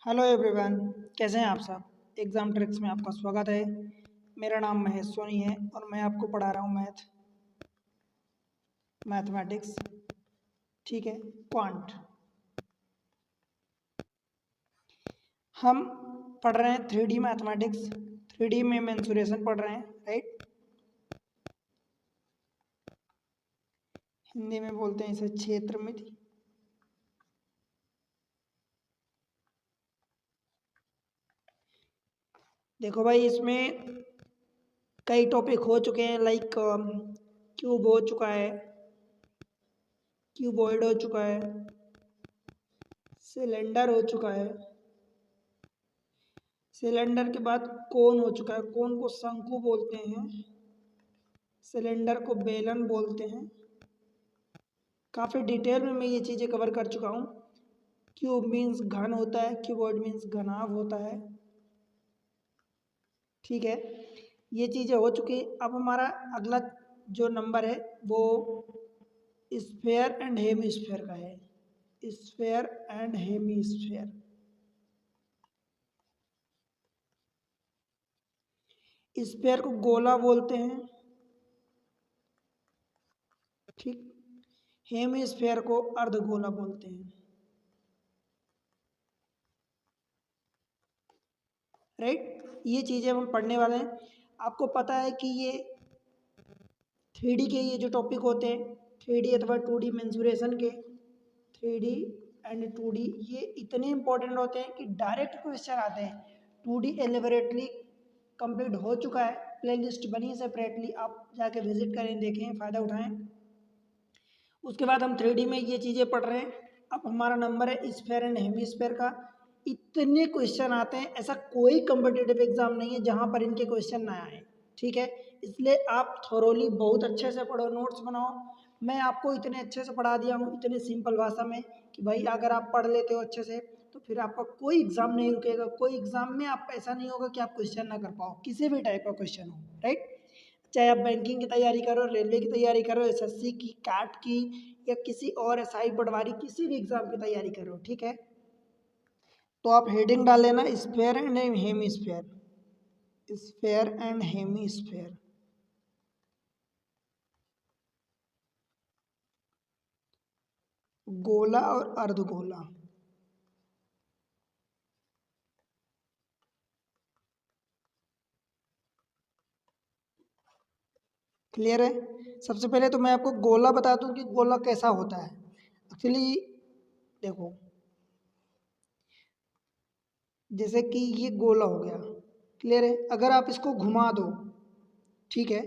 Hello everyone, कैसे हैं आप सब। एग्ज़ाम ट्रिक्स में आपका स्वागत है। मेरा नाम महेश सोनी है और मैं आपको पढ़ा रहा हूँ मैथमेटिक्स। ठीक है, क्वांट। हम पढ़ रहे हैं 3D मैथमेटिक्स। 3D में मेंसुरेशन पढ़ रहे हैं, राइट। हिंदी में बोलते हैं इसे क्षेत्रमिति। देखो भाई, इसमें कई टॉपिक हो चुके हैं, लाइक क्यूब हो चुका है, क्यूबॉइड हो चुका है, सिलेंडर हो चुका है, सिलेंडर के बाद कोन हो चुका है। कोन को शंकु बोलते हैं, सिलेंडर को बेलन बोलते हैं। काफ़ी डिटेल में मैं ये चीज़ें कवर कर चुका हूँ। क्यूब मीन्स घन होता है, क्यूबॉइड मीन्स घनाभ होता है। ठीक है, ये चीज़ें हो चुकी। अब हमारा अगला जो नंबर है वो स्फेयर एंड हेमीस्फेयर का है। Sphere and hemisphere. स्फेयर को गोला बोलते हैं, ठीक। हेमीस्फेयर को अर्धगोला बोलते हैं, राइट। ये चीज़ें हम पढ़ने वाले हैं। आपको पता है कि ये 3D के ये जो टॉपिक होते हैं, 3D अथवा 2D मेंसुरेशन के, 3D एंड 2D, ये इतने इंपॉर्टेंट होते हैं कि डायरेक्ट क्वेश्चन आते हैं। 2D एलिबरेटली कंप्लीट हो चुका है, प्लेलिस्ट बनी है सेपरेटली, आप जाके विजिट करें, देखें, फ़ायदा उठाएं। उसके बाद हम 3D में ये चीज़ें पढ़ रहे हैं। अब हमारा नंबर है स्फेयर एंड हेमीस्फेयर का। इतने क्वेश्चन आते हैं, ऐसा कोई कम्पिटिटिव एग्जाम नहीं है जहाँ पर इनके क्वेश्चन ना आए, ठीक है। इसलिए आप थोरोली बहुत अच्छे से पढ़ो, नोट्स बनाओ। मैं आपको इतने अच्छे से पढ़ा दिया हूँ, इतने सिंपल भाषा में, कि भाई अगर आप पढ़ लेते हो अच्छे से तो फिर आपका कोई एग्ज़ाम नहीं रुकेगा। कोई एग्ज़ाम में आप ऐसा नहीं होगा कि आप क्वेश्चन ना कर पाओ, किसी भी टाइप का क्वेश्चन हो, राइट। चाहे आप बैंकिंग की तैयारी करो, रेलवे की तैयारी करो, एसएससी की, कैट की, या किसी और एसआई पटवारी, किसी भी एग्ज़ाम की तैयारी करो, ठीक है। तो आप हेडिंग डाल लेना sphere and hemisphere, sphere and hemisphere. गोला और अर्धगोला। क्लियर है। सबसे पहले तो मैं आपको गोला बता दूं कि गोला कैसा होता है। एक्चुअली देखो, जैसे कि ये गोला हो गया, क्लियर है। अगर आप इसको घुमा दो, ठीक है,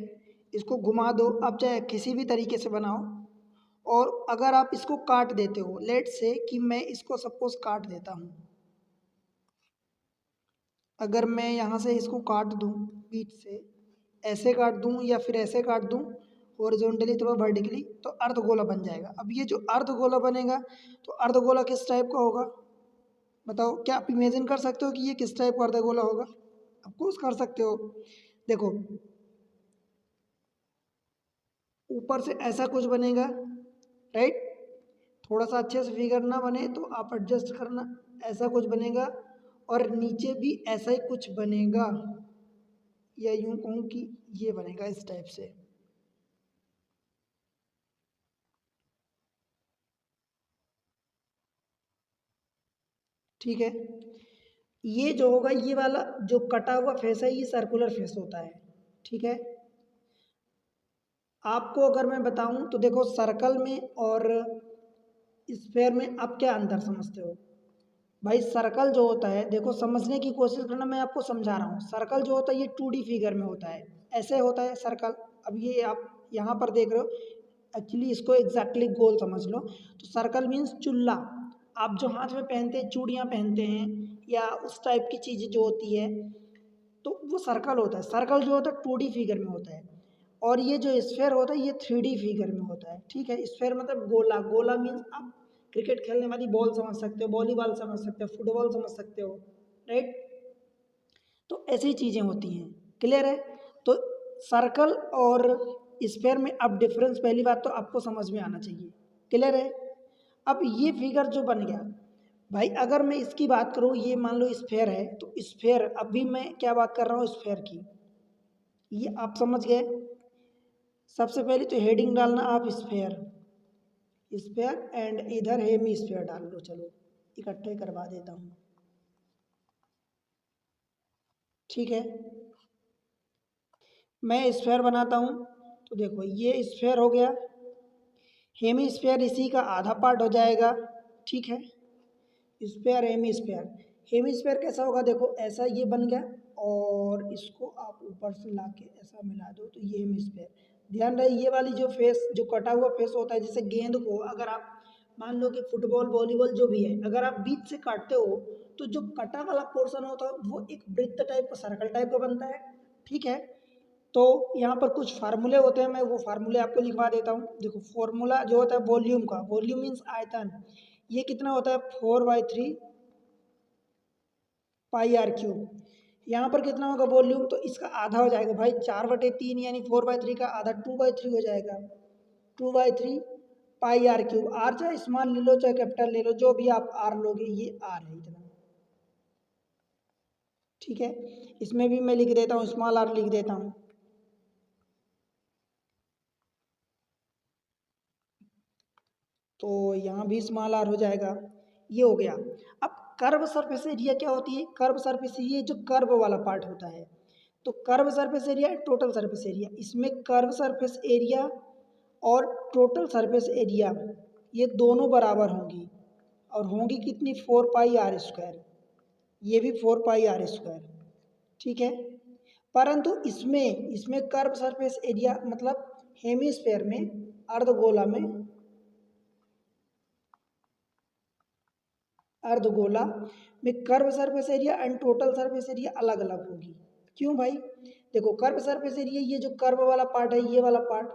इसको घुमा दो, आप चाहे किसी भी तरीके से बनाओ, और अगर आप इसको काट देते हो, लेट से कि मैं इसको सपोज काट देता हूँ, अगर मैं यहाँ से इसको काट दूँ बीच से, ऐसे काट दूँ या फिर ऐसे काट दूँ, हॉरिजॉन्टली अथवा वर्टिकली, तो अर्धगोला बन जाएगा। अब ये जो अर्धगोला बनेगा, तो अर्धगोला किस टाइप का होगा बताओ। क्या आप इमेजिन कर सकते हो कि ये किस टाइप का अर्धगोला होगा? ऑफकोर्स कर सकते हो। देखो, ऊपर से ऐसा कुछ बनेगा, राइट। थोड़ा सा अच्छे से फिगर ना बने तो आप एडजस्ट करना, ऐसा कुछ बनेगा, और नीचे भी ऐसा ही कुछ बनेगा, या यूं कहूँ कि ये बनेगा इस टाइप से। ठीक है, ये जो होगा, ये वाला जो कटा हुआ फेस है, ये सर्कुलर फेस होता है, ठीक है। आपको अगर मैं बताऊं तो देखो, सर्कल में और स्फेयर में आप क्या अंतर समझते हो? भाई सर्कल जो होता है, देखो समझने की कोशिश करना, मैं आपको समझा रहा हूँ। सर्कल जो होता है ये 2D फिगर में होता है, ऐसे होता है सर्कल। अब ये आप यहाँ पर देख रहे हो, एक्चुअली इसको एग्जैक्टली गोल समझ लो। तो सर्कल मीन्स चुल्ला। आप जो हाथ में पहनते हैं, चूड़ियाँ पहनते हैं, या उस टाइप की चीज़ जो होती है, तो वो सर्कल होता है। सर्कल जो होता है 2D फिगर में होता है, और ये जो स्फेयर होता है ये 3D फिगर में होता है, ठीक है। स्फेयर मतलब गोला। गोला मीन्स आप क्रिकेट खेलने वाली बॉल समझ सकते हो, वॉलीबॉल समझ सकते हो, फुटबॉल समझ सकते हो, राइट। तो ऐसी चीज़ें होती हैं, क्लियर है। तो सर्कल और स्फेयर में अब डिफरेंस, पहली बात तो आपको समझ में आना चाहिए, क्लियर है। अब ये फिगर जो बन गया, भाई अगर मैं इसकी बात करूँ, ये मान लो स्फेयर है, तो स्फेयर, अभी मैं क्या बात कर रहा हूँ स्फेयर की, ये आप समझ गए। सबसे पहले तो हेडिंग डालना आप स्फेयर, स्फेयर एंड इधर हेमी स्फेयर डाल लो। चलो इकट्ठे करवा देता हूँ, ठीक है। मैं स्फेयर बनाता हूँ, तो देखो ये स्फेयर हो गया, हेमी स्फेयर इसी का आधा पार्ट हो जाएगा, ठीक है। Sphere hemisphere, hemisphere कैसा होगा, देखो ऐसा ये बन गया, और इसको आप ऊपर से लाके ऐसा मिला दो तो ये हेमी स्फेयर। ध्यान रहे ये वाली जो फेस, जो कटा हुआ फेस होता है, जैसे गेंद को अगर आप मान लो कि फुटबॉल वॉलीबॉल जो भी है, अगर आप बीच से काटते हो तो जो कटा वाला पोर्शन होता है वो एक वृत्त टाइप का, सर्कल टाइप का बनता है, ठीक है। तो यहाँ पर कुछ फार्मूले होते हैं, मैं वो फार्मूले आपको लिखवा देता हूँ। देखो फॉर्मूला जो होता है वॉल्यूम का, वॉल्यूम मीन्स आयतन, ये कितना होता है 4/3 पाई आर क्यूब। यहाँ पर कितना होगा वॉल्यूम, तो इसका आधा हो जाएगा भाई 4/3, यानी 4/3 का आधा 2/3 हो जाएगा, 2/3 पाई आर क्यूब। आर चाहे स्मॉल ले लो चाहे कैपिटल ले लो, जो भी आप आर लोगे, ये आर है इतना, ठीक है। इसमें भी मैं लिख देता हूँ, स्मॉल आर लिख देता हूँ, तो यहाँ भी स्मॉल आर हो जाएगा, ये हो गया। अब कर्व सरफेस एरिया क्या होती है, कर्व सरफेस एरिया जो कर्व वाला पार्ट होता है, तो curve surface area total surface area, इसमें कर्व सरफेस एरिया और टोटल सरफेस एरिया ये दोनों बराबर होंगी, और होंगी कितनी 4 पाई r², ये भी 4 पाई r², ठीक है। परंतु इसमें इसमें कर्व सरफेस एरिया मतलब हेमिस्फेयर में, अर्धगोला में, अर्धगोला में curve surface area and total surface area अलग अलग होगी। क्यों भाई, देखो कर्व सरफेस एरिया, ये जो कर्व वाला पार्ट है, ये वाला पार्ट,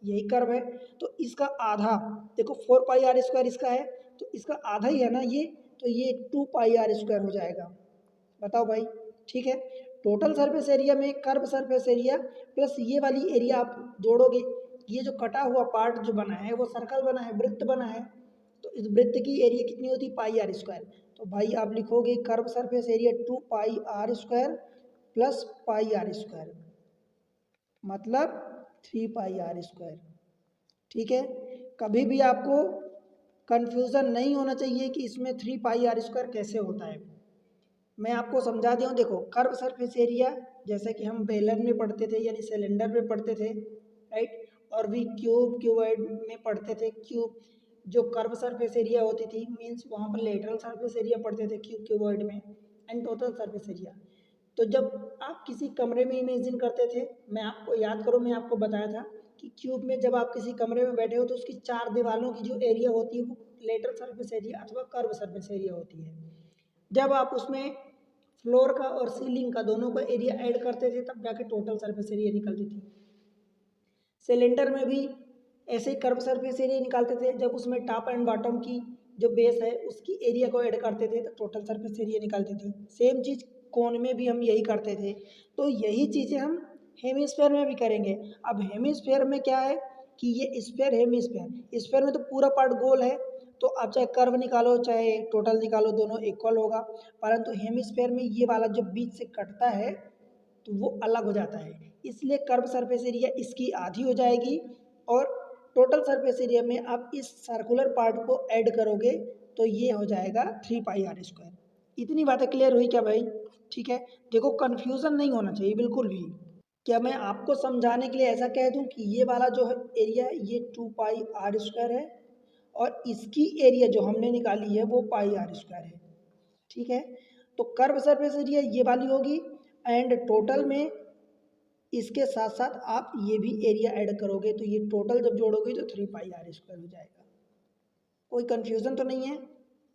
यही कर्व है, तो इसका आधा, देखो 4 पाई r² इसका है, तो इसका आधा ही है ना ये, तो ये 2 पाई r² हो जाएगा। बताओ भाई, ठीक है। टोटल सरफेस एरिया में कर्व सरफेस एरिया प्लस ये वाली एरिया आप जोड़ोगे, ये जो कटा हुआ पार्ट जो बना है वो सर्कल बना है, वृत्त बना है, तो इस वृत्त की एरिया कितनी होती है पाई r²। तो भाई आप लिखोगे कर्व सरफेस एरिया 2 पाई r² प्लस पाई r², मतलब 3 पाई r², ठीक है। कभी भी आपको कंफ्यूजन नहीं होना चाहिए कि इसमें 3 पाई r² कैसे होता है। मैं आपको समझा दूँ, देखो कर्व सरफेस एरिया जैसे कि हम बेलन में पढ़ते थे, यानी सिलेंडर में पढ़ते थे, राइट, और भी क्यूब, क्यूबॉइड में पढ़ते थे। क्यूब जो कर्व सरफेस एरिया होती थी, मीन्स वहाँ पर लेटरल सरफेस एरिया पढ़ते थे क्यूब, क्यूबॉइड में, एंड टोटल सरफेस एरिया। तो जब आप किसी कमरे में इमेजिन करते थे, मैं आपको याद करो, मैं आपको बताया था कि क्यूब में जब आप किसी कमरे में बैठे हो तो उसकी 4 दीवारों की जो एरिया होती है वो लेटरल सरफेस एरिया अथवा कर्व सरफेस एरिया होती है। जब आप उसमें फ्लोर का और सीलिंग का दोनों का एरिया ऐड करते थे तब जाके टोटल सरफेस एरिया निकलती थी। सिलेंडर में भी ऐसे ही कर्व सरफेस एरिया निकालते थे, जब उसमें टॉप एंड बॉटम की जो बेस है उसकी एरिया को ऐड करते थे तो टोटल सरफेस एरिया निकलती थी। सेम चीज़ कोन में भी हम यही करते थे, तो यही चीज़ें हम हेमिस्फेयर में भी करेंगे। अब हेमिस्फेयर में क्या है कि ये स्फेयर, हेमिस्फेयर, स्फेयर में तो पूरा पार्ट गोल है, तो आप चाहे कर्व निकालो चाहे टोटल निकालो दोनों इक्वल होगा, परंतु हेमिस्फेयर में ये वाला जो बीच से कटता है तो वो अलग हो जाता है, इसलिए कर्व सरफेस एरिया इसकी आधी हो जाएगी, और टोटल सरफेस एरिया में आप इस सर्कुलर पार्ट को ऐड करोगे तो ये हो जाएगा 3 पाई r²। इतनी बातें क्लियर हुई क्या भाई, ठीक है। देखो कन्फ्यूज़न नहीं होना चाहिए बिल्कुल भी। क्या मैं आपको समझाने के लिए ऐसा कह दूं कि ये वाला जो है एरिया है ये 2 पाई r² है, और इसकी एरिया जो हमने निकाली है वो पाई r² है, ठीक है। तो कर्व सरफेस एरिया ये वाली होगी, एंड टोटल में इसके साथ साथ आप ये भी एरिया ऐड करोगे तो ये टोटल जब जोड़ोगे तो 3 पाई r² हो जाएगा। कोई कंफ्यूजन तो नहीं है,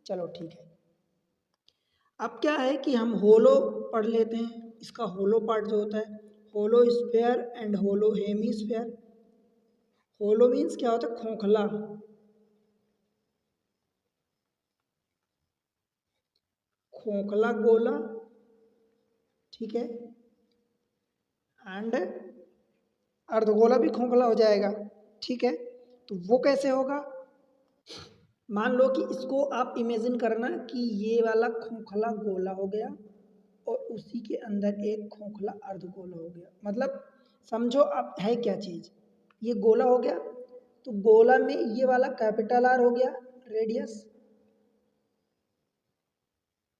चलो ठीक है। अब क्या है कि हम होलो पढ़ लेते हैं, इसका होलो पार्ट जो होता है, hollow sphere and hollow hemisphere. Hollow means क्या होता है, खोखला, खोखला गोला, ठीक है, एंड अर्धगोला भी खोखला हो जाएगा, ठीक है। तो वो कैसे होगा, मान लो कि इसको आप इमेजिन करना कि ये वाला खोखला गोला हो गया और उसी के अंदर एक खोखला अर्धगोला हो गया। मतलब समझो अब है क्या चीज़, ये गोला हो गया तो गोला में ये वाला कैपिटल आर हो गया रेडियस,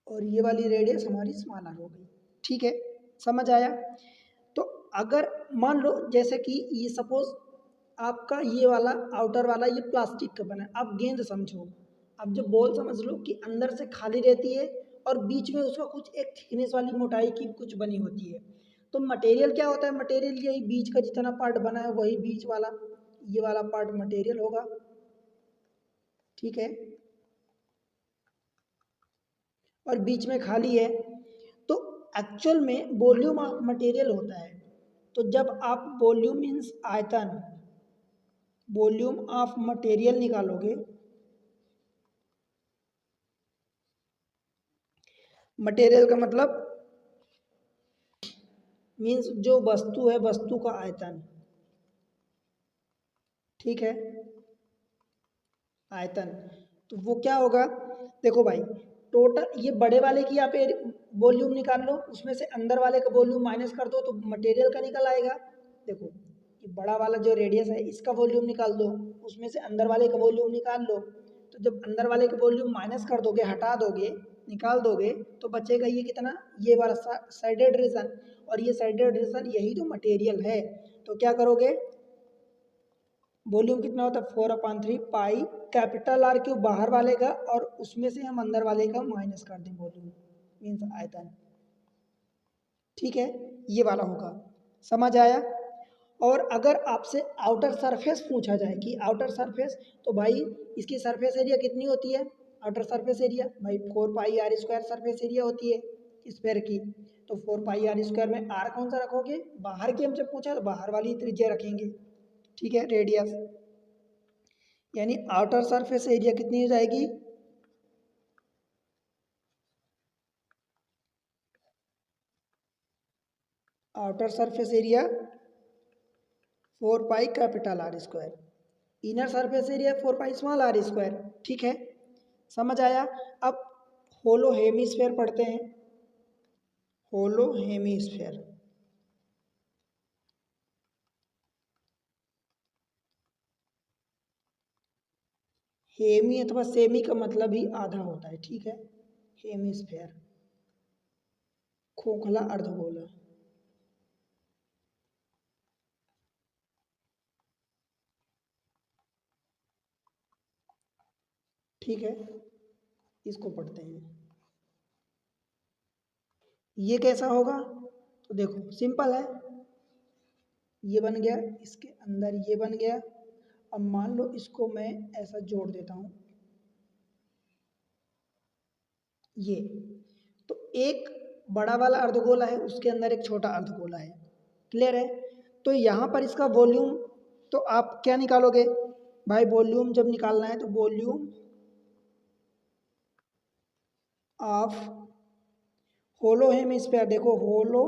और ये वाली रेडियस हमारी स्मॉल आर हो गई। ठीक है, समझ आया। तो अगर मान लो जैसे कि ये सपोज आपका ये वाला आउटर वाला ये प्लास्टिक का बना है, आप गेंद समझो, अब जब बॉल समझ लो कि अंदर से खाली रहती है और बीच में उसका कुछ एक थिकनेस वाली मोटाई की कुछ बनी होती है। तो मटेरियल क्या होता है, मटेरियल यही बीच का जितना पार्ट बना है वही बीच वाला ये वाला पार्ट मटेरियल होगा। ठीक है, और बीच में खाली है तो एक्चुअल में वॉल्यूम ऑफ मटेरियल होता है। तो जब आप वॉल्यूम मीन्स आयतन, वॉल्यूम ऑफ मटेरियल निकालोगे, मटेरियल का मतलब मीन्स जो वस्तु है वस्तु का आयतन। ठीक है, आयतन, तो वो क्या होगा, देखो भाई टोटल ये बड़े वाले की आप वॉल्यूम निकाल लो, उसमें से अंदर वाले का वॉल्यूम माइनस कर दो तो मटेरियल का निकल आएगा। देखो ये बड़ा वाला जो रेडियस है इसका वॉल्यूम निकाल दो, उसमें से अंदर वाले का वॉल्यूम निकाल लो, तो जब अंदर वाले का वॉल्यूम माइनस कर दोगे, हटा दोगे, निकाल दोगे, तो बचेगा ये कितना, ये वाला साइडेड रीजन, और ये साइडेड रीजन यही तो मटेरियल है। तो क्या करोगे, वॉल्यूम कितना होता है 4/3 पाई कैपिटल आर क्यूब बाहर वाले का, और उसमें से हम अंदर वाले का माइनस कर दें वॉल्यूम मीन्स आयतन। ठीक है, ये वाला होगा, समझ आया। और अगर आपसे आउटर सरफेस पूछा जाए कि आउटर सरफेस, तो भाई इसकी सरफेस एरिया कितनी होती है, आउटर सरफेस एरिया भाई 4 पाई r² सरफेस एरिया होती है स्फेयर की। तो 4 पाई r² में आर कौन सा रखोगे, बाहर की हमसे पूछा तो बाहर वाली त्रिज्या रखेंगे। ठीक है, रेडियस, यानी आउटर सरफेस एरिया कितनी हो जाएगी, आउटर सरफेस एरिया 4 पाई R², इनर सरफेस एरिया 4 पाई r²। ठीक है, समझ आया। अब होलो हेमीस्फेयर पढ़ते हैं, होलो हेमीस्फेयर, हेमी अथवा सेमी का मतलब ही आधा होता है। ठीक है, हेमीस्फेयर खोखला अर्धगोला। ठीक है, इसको पढ़ते हैं, ये कैसा होगा, तो देखो सिंपल है, ये बन गया, इसके अंदर ये बन गया। अब मान लो इसको मैं ऐसा जोड़ देता हूँ, ये तो एक बड़ा वाला अर्धगोला है उसके अंदर एक छोटा अर्धगोला है, क्लियर है। तो यहाँ पर इसका वॉल्यूम, तो आप क्या निकालोगे भाई, वॉल्यूम जब निकालना है तो वॉल्यूम ऑफ होलो हेमीस्फेयर, देखो hollow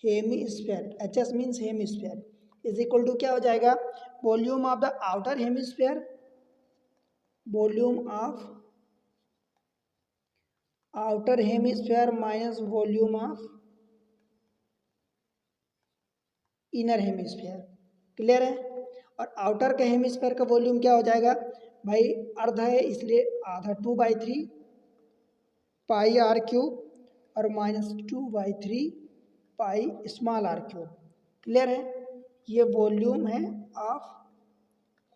hemisphere, HS means hemisphere is equal to क्या हो जाएगा, volume of the outer hemisphere, volume of outer hemisphere minus volume of inner hemisphere, clear है। और आउटर के हेमीस्फेयर का वॉल्यूम क्या हो जाएगा भाई, अर्ध है इसलिए आधा 2/3 पाई r³ और माइनस 2/3 पाई r³, क्लियर है। ये वॉल्यूम है ऑफ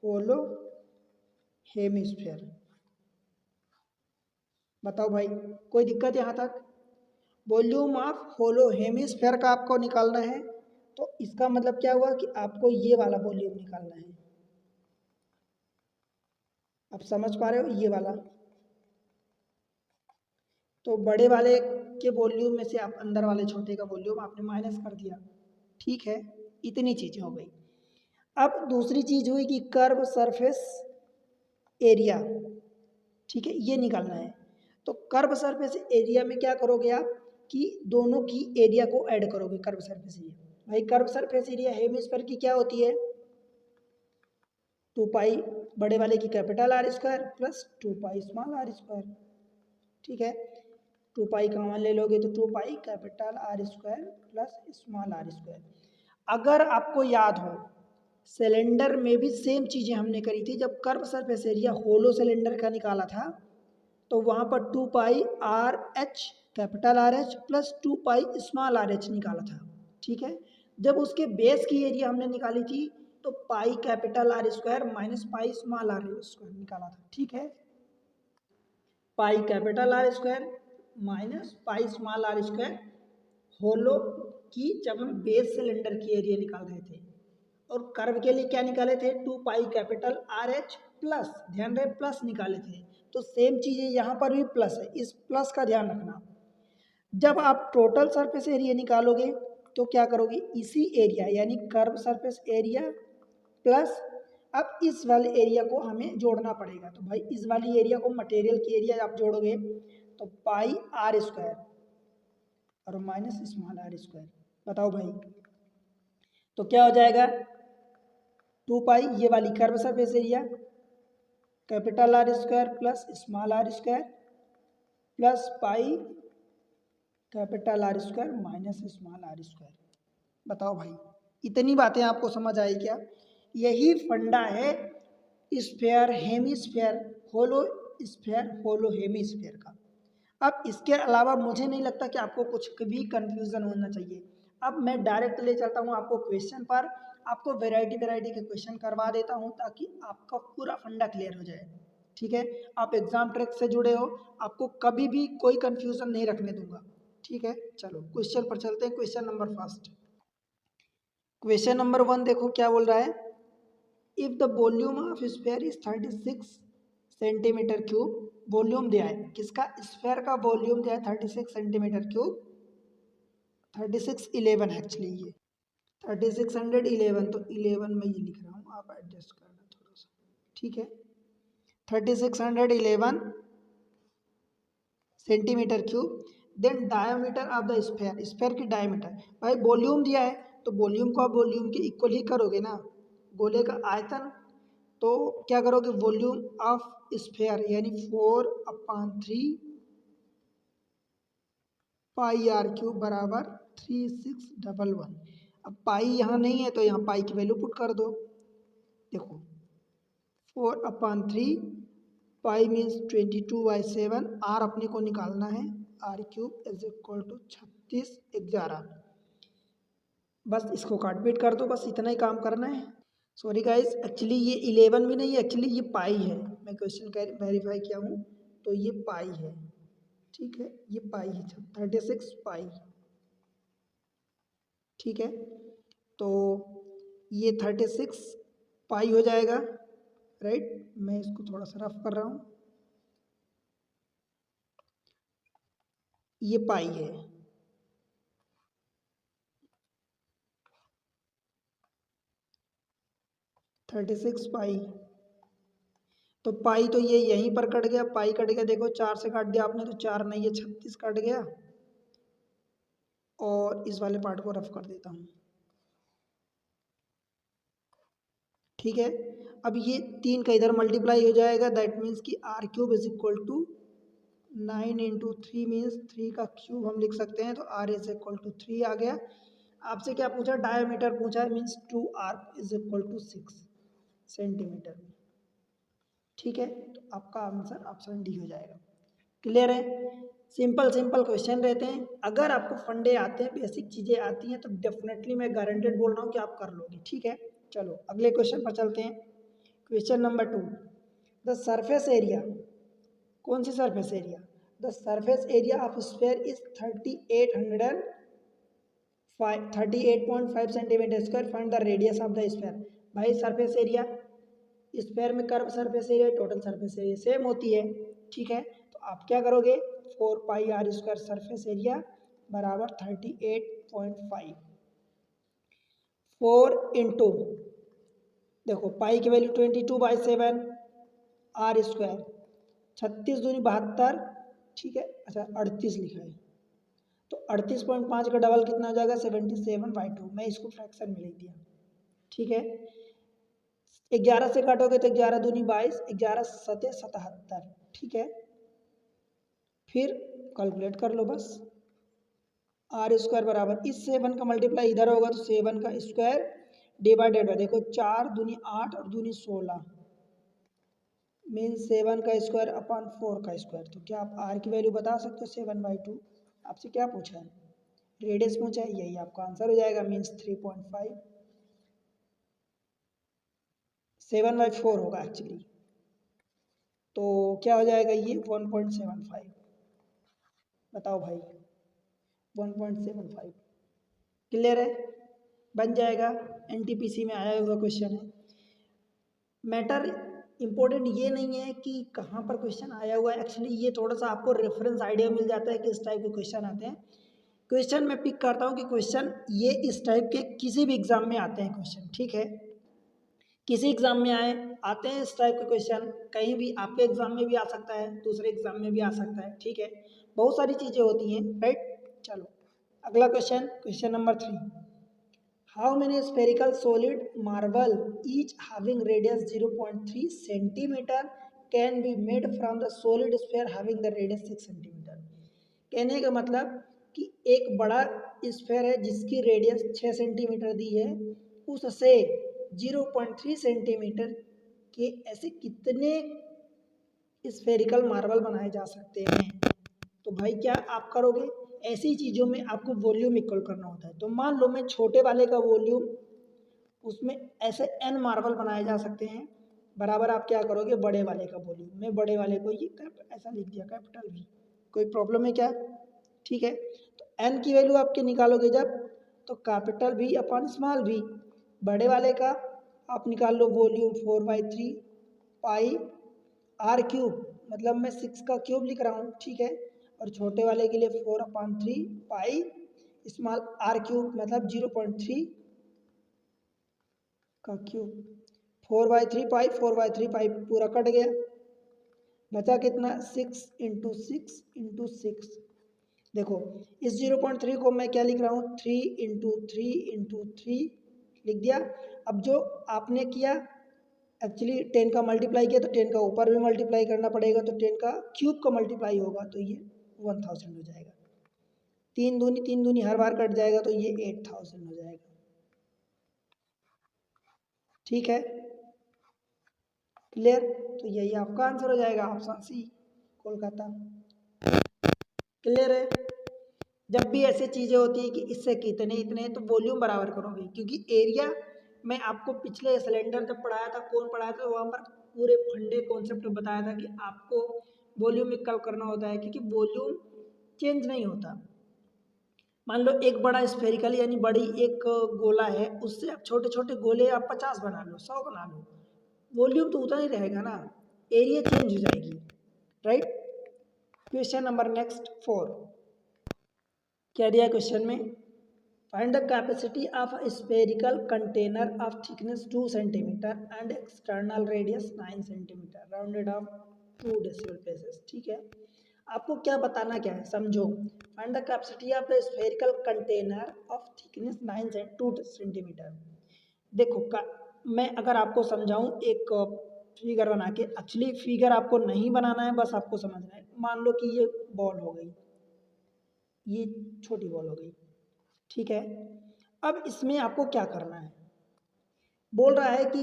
होलो हेमीस्फेयर। बताओ भाई कोई दिक्कत यहाँ तक, वॉल्यूम ऑफ होलो हेमीस्फेयर का आपको निकालना है, तो इसका मतलब क्या हुआ कि आपको ये वाला वॉल्यूम निकालना है। आप समझ पा रहे हो, ये वाला, तो बड़े वाले के वॉल्यूम में से आप अंदर वाले छोटे का वॉल्यूम आपने माइनस कर दिया। ठीक है, इतनी चीज़ें हो गई। अब दूसरी चीज़ हुई कि कर्व सरफेस एरिया। ठीक है, ये निकालना है। तो कर्व सरफेस एरिया में क्या करोगे आप कि दोनों की एरिया को ऐड करोगे, कर्व सरफेस एरिया। भाई कर्व सरफेस एरिया हेमिस्फीयर की क्या होती है 2 पाई बड़े वाले की capital R square plus 2 pi small R square. ठीक है, 2 पाई कॉमन ले लोगे तो 2 pi capital R square plus small R square. अगर आपको याद हो सिलेंडर में भी सेम चीज़ें हमने करी थी, जब curve surface area hollow cylinder का निकाला था तो वहाँ पर 2 pi R H capital R H plus 2 pi small R H निकाला था। ठीक है, जब उसके बेस की एरिया हमने निकाली थी तो pi capital R square minus pi small R square निकाला था। ठीक है, pi capital R square minus pi small R square hollow की जब हम बेस सिलेंडर की एरिया निकाल रहे थे, और कर्व के लिए क्या निकाले थे 2 pi capital R H plus, ध्यान रहे प्लस निकाले थे, तो सेम चीज़ है यहाँ पर भी प्लस है, इस प्लस का ध्यान रखना। जब आप टोटल सरफेस एरिया निकालोगे तो क्या करोगे, इसी एरिया यानी कर्व सरफेस एरिया प्लस अब इस वाले एरिया को हमें जोड़ना पड़ेगा। तो भाई इस वाली एरिया को मटेरियल की एरिया आप जोड़ोगे तो पाई आर स्क्वायर और माइनस स्मॉल आर स्क्वायर। बताओ भाई, तो क्या हो जाएगा 2 पाई ये वाली curve surface area capital R square plus small R square plus pi capital R square minus small R square. बताओ भाई, इतनी बातें आपको समझ आई क्या? यही फंडा है स्फेयर हेमिस्फेयर होलो स्फेयर होलो हेमिस्फेयर का। अब इसके अलावा मुझे नहीं लगता कि आपको कुछ भी कंफ्यूजन होना चाहिए। अब मैं डायरेक्ट ले चलता हूँ आपको क्वेश्चन पर, आपको वैरायटी के क्वेश्चन करवा देता हूँ ताकि आपका पूरा फंडा क्लियर हो जाए। ठीक है, आप एग्जाम ट्रैक से जुड़े हो, आपको कभी भी कोई कंफ्यूजन नहीं रखने दूंगा। ठीक है, चलो क्वेश्चन पर चलते हैं। Question number first, question number 1 देखो क्या बोल रहा है। If the volume of sphere is 36 centimetre cube, volume दिया है किसका, स्फीयर का वॉल्यूम दिया है 36 सेंटीमीटर क्यूब, 3611 है एक्चुअली, ये 3611 तो 11 में ये लिख रहा हूँ, आप एडजस्ट करना थोड़ा सा। ठीक है, 3611 centimetre cube, then diameter of the sphere, sphere की डायमीटर। भाई वॉल्यूम दिया है तो वॉल्यूम को आप वॉल्यूम के इक्वल ही करोगे ना, गोले का आयतन, तो क्या करोगे वॉल्यूम ऑफ स्फीयर यानी 4/3 पाई आर क्यूब बराबर 3611। अब पाई यहाँ नहीं है तो यहाँ पाई की वैल्यू पुट कर दो। देखो 4/3 पाई मीन्स 22/7, आर अपने को निकालना है, R cube is equal to 3611। बस इसको काट पीट कर दो, बस इतना ही काम करना है। सॉरी गाइस, एक्चुअली ये 11 भी नहीं है, एक्चुअली ये पाई है, मैं क्वेश्चन वेरीफाई किया हूँ तो ये पाई है। ठीक है, ये पाई है 36 पाई। ठीक है, तो ये 36 पाई हो जाएगा, राइट। मैं इसको थोड़ा सा रफ कर रहा हूँ, ये पाई है। थर्टी सिक्स पाई, तो पाई तो ये यहीं पर कट गया, पाई कट गया, देखो 4 से काट दिया आपने तो 4 नहीं, ये 36 कट गया। और इस वाले पार्ट को रफ कर देता हूँ। ठीक है, अब ये 3 का इधर मल्टीप्लाई हो जाएगा, दैट मीन्स कि R cube is equal to 9 into 3 means 3 का क्यूब हम लिख सकते हैं, तो आर इज इक्वल टू 3 आ गया। आपसे क्या पूछा, डायमीटर पूछा है, means 2 R is equal to 6 centimetre. ठीक है, तो आपका आंसर ऑप्शन डी हो जाएगा। क्लियर है, सिंपल सिंपल क्वेश्चन रहते हैं। अगर आपको फंडे आते हैं, बेसिक चीज़ें आती हैं तो डेफिनेटली मैं गारंटेड बोल रहा हूँ कि आप कर लोगे। ठीक है, चलो अगले क्वेश्चन पर चलते हैं। Question number 2, the surface area, कौन सी surface area, the surface area of sphere is 38.5 centimetre square, find the radius of the sphere. भाई सरफेस एरिया, स्फीयर में curve surface area total surface area same होती है। ठीक है, तो आप क्या करोगे 4 pi R square surface area बराबर 38.5, 4 इंटू, देखो पाई की वैल्यू 22/7 आर स्क्वायर, 36 दूनी 72। ठीक है, अच्छा 38 लिखा है तो 38.5 का डबल कितना हो जाएगा 77/2। मैं इसको फ्रैक्शन में लिख दिया। ठीक है, 11 से काटोगे तो 11 दूनी 22, 11 सते 77, ठीक है। फिर कैलकुलेट कर लो बस। आर स्क्वायर बराबर इस 7 का मल्टीप्लाई इधर होगा तो 7 का स्क्वायर डिवाइडेड बाय, देखो 4 दूनी 8 और दूनी 16 मीन 7 का स्क्वायर अपॉन 4 का स्क्वायर। तो क्या आप आर की वैल्यू बता सकते हो 7/2? आपसे क्या पूछा है? रेडियस पूछा है, यही आपका आंसर हो जाएगा, मीन्स 3.5। 7/4 होगा एक्चुअली, तो क्या हो जाएगा ये 1.75। बताओ भाई 1.75 क्लियर है, बन जाएगा। एनटीपीसी में आया हुआ क्वेश्चन है। मैटर इम्पोर्टेंट ये नहीं है कि कहाँ पर क्वेश्चन आया हुआ है, एक्चुअली ये थोड़ा सा आपको रेफरेंस आइडिया मिल जाता है कि इस टाइप के क्वेश्चन आते हैं। क्वेश्चन मैं पिक करता हूँ कि क्वेश्चन ये इस टाइप के किसी भी एग्जाम में आते हैं क्वेश्चन, ठीक है। किसी एग्जाम में आते हैं इस टाइप के क्वेश्चन, कहीं भी आपके एग्जाम में भी आ सकता है, दूसरे एग्जाम में भी आ सकता है, ठीक है। बहुत सारी चीज़ें होती हैं, राइट। चलो अगला question, question number 3। How many spherical solid marble each having radius 0.3 centimetre can be made from the solid sphere having the radius 6 centimetre. कहने का मतलब कि एक बड़ा स्फेयर है जिसकी रेडियस 6 सेंटीमीटर दी है, उससे 0.3 सेंटीमीटर के ऐसे कितने स्फेरिकल मार्बल बनाए जा सकते हैं। तो भाई क्या आप करोगे, ऐसी चीज़ों में आपको वॉल्यूम इक्वल करना होता है। तो मान लो मैं छोटे वाले का वॉल्यूम, उसमें ऐसे n मार्बल बनाए जा सकते हैं, बराबर आप क्या करोगे बड़े वाले का वॉल्यूम। मैं बड़े वाले को ये ऐसा लिख दिया कैपिटल V। कोई प्रॉब्लम है क्या? ठीक है। तो n की वैल्यू आपके निकालोगे जब, तो capital V upon small v। बड़े वाले का आप निकाल लो वॉल्यूम 4/3 पाई आर क्यूब, मतलब मैं 6 का क्यूब लिख रहा हूँ, ठीक है। और छोटे वाले के लिए 4/3 पाई स्मॉल आर क्यूब, मतलब 0.3 का क्यूब। 4/3 पाई 4/3 पाई पूरा कट गया, बचा कितना 6 इंटू 6 इंटू 6। देखो इस 0.3 को मैं क्या लिख रहा हूँ 3 इंटू 3 इंटू 3 लिख दिया। अब जो आपने किया एक्चुअली 10 का मल्टीप्लाई किया, तो 10 का ऊपर भी मल्टीप्लाई करना पड़ेगा, तो 10 का क्यूब का मल्टीप्लाई होगा तो ये 1000 हो जाएगा। 3 दूनी हर बार कट जाएगा तो ये 8000 हो जाएगा, ठीक है क्लियर। तो यही आपका आंसर हो जाएगा, ऑप्शन सी कोलकाता। क्लियर है। जब भी ऐसी चीज़ें होती है कि इससे कितने इतने, तो वॉल्यूम बराबर करोगे, क्योंकि एरिया मैं आपको पिछले सिलेंडर जब पढ़ाया था, कौन पढ़ाया था, वहाँ पर पूरे फंडे कॉन्सेप्ट बताया था कि आपको वॉल्यूम इक्वल करना होता है, क्योंकि वॉल्यूम चेंज नहीं होता। मान लो एक बड़ा स्फेरिकल यानी बड़ी एक गोला है, उससे आप छोटे छोटे गोले आप 50 बना लो, 100 बना लो, वॉल्यूम तो उतना ही रहेगा ना, एरिया चेंज हो जाएगी, राइट। क्वेश्चन नंबर नेक्स्ट 4 क्या दिया क्वेश्चन में, find the capacity of a spherical container of thickness 2 centimetre and external radius 9 centimetre rounded off 2 decimal places. ठीक है, आपको क्या बताना क्या है, समझो। Find the capacity of the spherical container of thickness 2 centimetre. देखो मैं अगर आपको समझाऊं एक फिगर बना के, एक्चुअली फिगर आपको नहीं बनाना है, बस आपको समझना है। मान लो कि ये बॉल हो गई, ये छोटी बॉल हो गई, ठीक है। अब इसमें आपको क्या करना है, बोल रहा है कि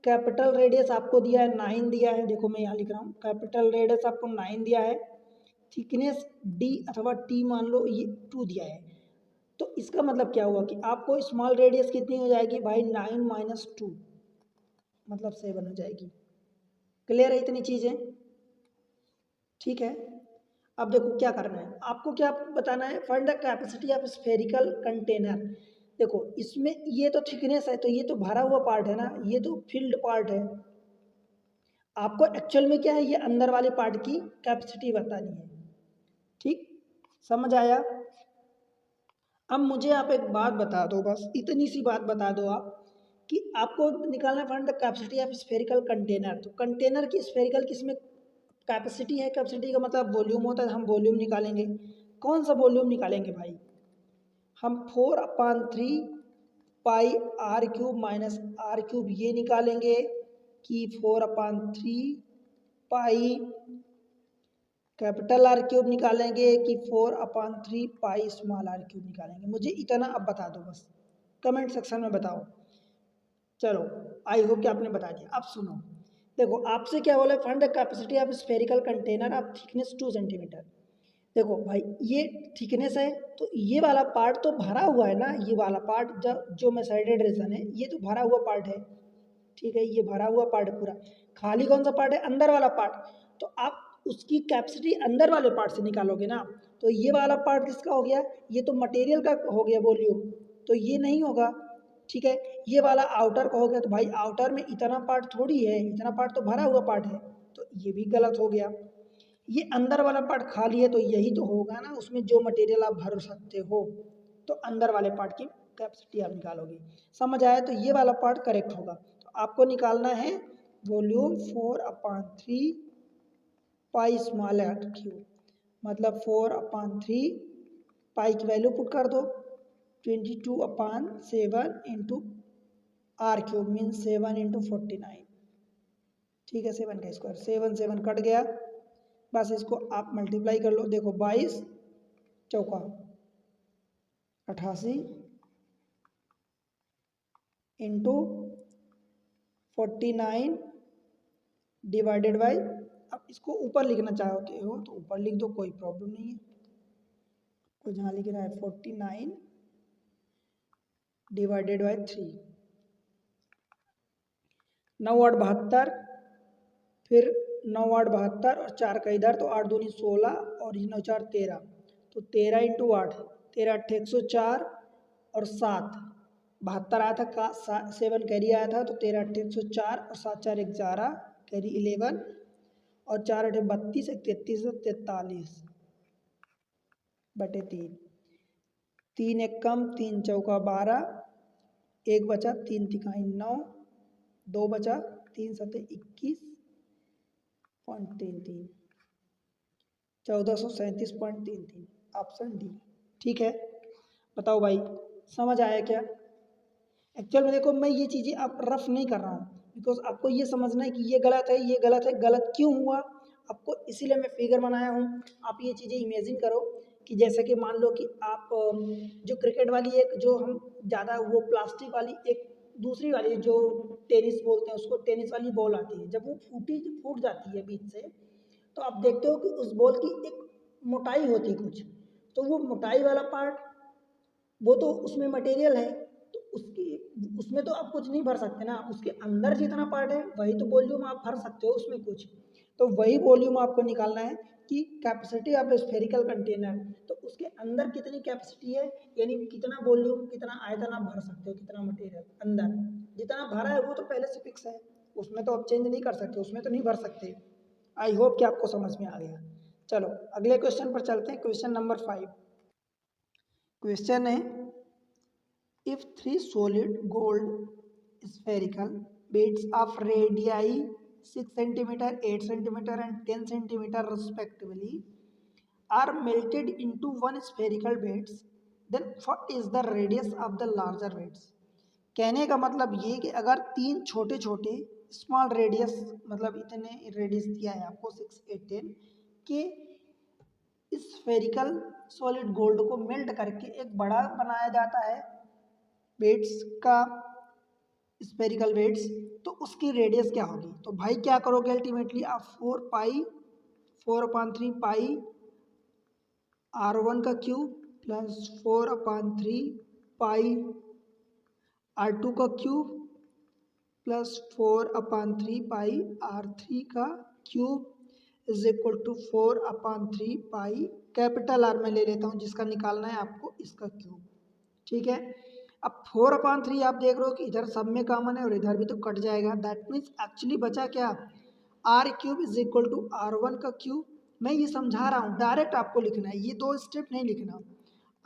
कैपिटल रेडियस आपको दिया है 9 दिया है, देखो मैं यहाँ लिख रहा हूँ कैपिटल रेडियस आपको 9 दिया है, थिकनेस डी अथवा टी मान लो ये 2 दिया है। तो इसका मतलब क्या हुआ कि आपको स्मॉल रेडियस कितनी हो जाएगी भाई 9 - 2 मतलब 7 हो जाएगी। क्लियर है इतनी चीज़ें, ठीक है। अब देखो क्या करना है आपको, क्या बताना है, find the capacity of spherical container. देखो इसमें ये तो थिकनेस है, तो ये तो भरा हुआ पार्ट है ना, ये तो फिल्ड पार्ट है। आपको एक्चुअल में क्या है, ये अंदर वाले पार्ट की कैपेसिटी बतानी है, ठीक समझ आया। अब मुझे आप एक बात बता दो, बस इतनी सी बात बता दो आप, कि आपको निकालना find the capacity of spherical container. तो कंटेनर की स्फेरिकल किसमें कैपेसिटी है, कैपेसिटी का मतलब वॉल्यूम होता है, हम वॉल्यूम निकालेंगे। कौन सा वॉल्यूम निकालेंगे भाई, हम 4/3 pi R cube minus R cube ये निकालेंगे कि 4/3 पाई कैपिटल आर क्यूब निकालेंगे कि 4/3 पाई स्मॉल आर क्यूब निकालेंगे। मुझे इतना अब बता दो बस, कमेंट सेक्शन में बताओ। चलो आई होप कि आपने बता दिया। अब सुनो, देखो आपसे क्या बोला, find the capacity of spherical container of thickness 2 centimetre. देखो भाई ये थिकनेस है तो ये वाला पार्ट तो भरा हुआ है ना, ये वाला पार्ट जो मैं साइडेड रीजन है ये तो भरा हुआ पार्ट है, ठीक है, ये भरा हुआ पार्ट है पूरा। खाली कौन सा पार्ट है, अंदर वाला पार्ट। तो आप उसकी कैपेसिटी अंदर वाले पार्ट से निकालोगे ना। तो ये वाला पार्ट किसका हो गया, ये तो मटेरियल का हो गया वॉल्यूम, तो ये नहीं होगा, ठीक है। ये वाला आउटर का हो गया, तो भाई आउटर में इतना पार्ट थोड़ी है, इतना पार्ट तो भरा हुआ पार्ट है, तो ये भी गलत हो गया। ये अंदर वाला पार्ट खाली है तो यही तो होगा ना, उसमें जो मटेरियल आप भर सकते हो, तो अंदर वाले पार्ट की कैपेसिटी आप निकालोगे। समझ आया, तो ये वाला पार्ट करेक्ट होगा। तो आपको निकालना है volume 4/3 pi small R cube, मतलब 4/3 पाई की वैल्यू पुट कर दो 22/7 into R cube mean 7 into 49, ठीक है, 7 का स्क्वायर, 7 7 कट गया, बस इसको आप मल्टीप्लाई कर लो। देखो 22 चौका 88 इंटू 49 डिवाइडेड बाई, अब इसको ऊपर लिखना चाहते हो तो ऊपर लिख दो, कोई प्रॉब्लम नहीं है। तो जहाँ लिख रहा है 49 डिवाइडेड बाई 3, 9 8 72, फिर 9 8 72 और 4 का इधर, तो 8 दूनी 16 और 9 4 13, तो 13 इंटू 8, 13 8 104 और 7 72 आया था, 7 कैरी आया था, तो 13 8 104 और 7 4 11 कैरी 11 और 4 8 32 33 43 बटे 3, 3 एक कम 3 चौका 12, एक बचा 3 तिकाई 9, 2 बचा 3 सते 21.33, 1437.33, ऑप्शन डी, ठीक है। बताओ भाई समझ आया क्या। एक्चुअल में देखो मैं ये चीज़ें आप रफ नहीं कर रहा हूँ, बिकॉज आपको ये समझना है कि ये गलत है, ये गलत है, गलत क्यों हुआ आपको, इसीलिए मैं फिगर बनाया हूँ। आप ये चीज़ें इमेजिन करो कि जैसे कि मान लो कि आप जो क्रिकेट वाली एक जो हम ज़्यादा वो प्लास्टिक वाली एक दूसरी वाली जो टेनिस बोलते हैं उसको, टेनिस वाली बॉल आती है, जब वो फूट जाती है बीच से, तो आप देखते हो कि उस बॉल की एक मोटाई होती है कुछ, तो वो मोटाई वाला पार्ट वो तो उसमें मटेरियल है, तो उसकी उसमें तो आप कुछ नहीं भर सकते ना, उसके अंदर जितना पार्ट है वही तो वॉल्यूम आप भर सकते हो उसमें कुछ, तो वही वॉल्यूम आपको निकालना है कि कैपेसिटी ऑफ स्फेरिकल कंटेनर, तो उसके अंदर कितनी कैपेसिटी है, यानी कितना वॉल्यूम कितना आयतन आप भर सकते हो, कितना मटेरियल अंदर, जितना भरा है वो तो पहले से फिक्स है, उसमें तो आप चेंज नहीं कर सकते, उसमें तो नहीं भर सकते। आई होप कि आपको समझ में आ गया। चलो अगले क्वेश्चन पर चलते हैं, क्वेश्चन नंबर 5। क्वेश्चन है, if three solid gold spherical beads of radii 6 centimeter, 8 centimeter and 10 centimeter respectively are melted into one spherical beads, then what is the radius of the larger beads। कहने का मतलब ये कि अगर तीन छोटे छोटे स्मॉल रेडियस, मतलब इतने रेडियस दिया है आपको 6 8 10 के स्फेरिकल सॉलिड गोल्ड को मेल्ट करके एक बड़ा बनाया जाता है बेड्स का, स्पेरिकल बेड्स, तो उसकी रेडियस क्या होगी। तो भाई क्या करोगे अल्टीमेटली आप 4/3 पाई R1 का क्यूब प्लस 4/3 पाई R2 का क्यूब प्लस 4/3 पाई R3 का cube is equal to 4/3 pi capital R में ले लेता हूँ जिसका निकालना है आपको, इसका क्यूब, ठीक है। अब 4/3 आप देख रहे हो कि इधर सब में कॉमन है और इधर भी तो कट जाएगा, दैट मीन्स एक्चुअली बचा क्या, R cube is equal to R1 का क्यूब। मैं ये समझा रहा हूँ, डायरेक्ट आपको लिखना है, ये दो स्टेप नहीं लिखना,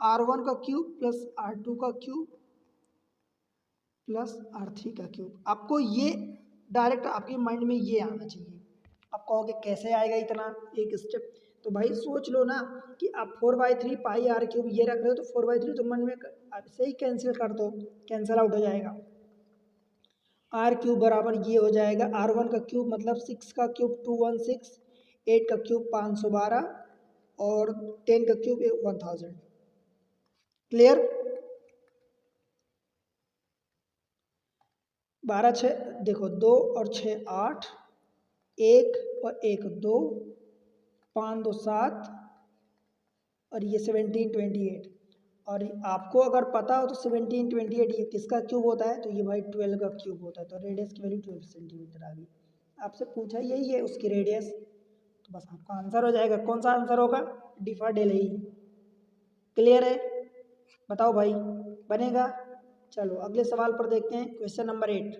R1 का क्यूब प्लस R2 का क्यूब प्लस R3 का क्यूब, आपको ये डायरेक्ट आपके माइंड में ये आना चाहिए। आप कहोगे कैसे आएगा इतना एक स्टेप, तो भाई सोच लो ना कि आप 4/3 पाई आर क्यूब ये रख रहे हो, तो 4/3 तो मन में आप इसे ही कैंसिल कर दो, कैंसिल आउट हो जाएगा। आर क्यूब बराबर ये हो जाएगा R1 का क्यूब मतलब 6 का क्यूब 216, 8 का क्यूब 512 और 10 का क्यूब 1000। क्लियर? 12 6 देखो 2 और 6 8, 1 और 1 2, 5 2 7 और ये 17 28। और आपको अगर पता हो तो 17 28 ये किसका क्यूब होता है, तो ये भाई 12 का क्यूब होता है। तो रेडियस की वैल्यू 12 सेंटीमीटर आ गई। आपसे पूछा यही है उसकी रेडियस, तो बस आपका आंसर हो जाएगा। कौन सा आंसर होगा? डिफा डेल ही। क्लियर है? बताओ भाई, बनेगा? चलो अगले सवाल पर देखते हैं, question number 8।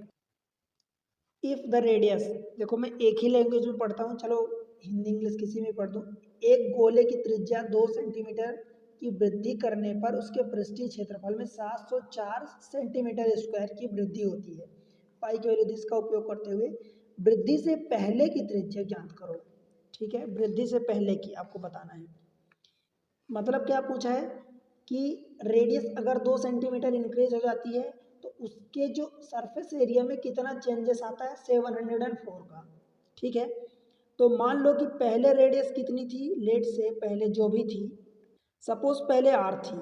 If the radius, देखो मैं एक ही लैंग्वेज में पढ़ता हूँ, चलो हिंदी इंग्लिश किसी में पढ़ दूँ। एक गोले की त्रिज्या 2 सेंटीमीटर की वृद्धि करने पर उसके पृष्ठीय क्षेत्रफल में 704 सेंटीमीटर स्क्वायर की वृद्धि होती है। पाई की वैल्यू इसका उपयोग करते हुए वृद्धि से पहले की त्रिज्या ज्ञात करो। ठीक है, वृद्धि से पहले की आपको बताना है। मतलब क्या पूछा है कि रेडियस अगर 2 सेंटीमीटर इंक्रीज हो जाती है तो उसके जो सरफेस एरिया में कितना चेंजेस आता है, 704 का। ठीक है, तो मान लो कि पहले रेडियस कितनी थी, लेट से पहले जो भी थी, सपोज पहले आर थी।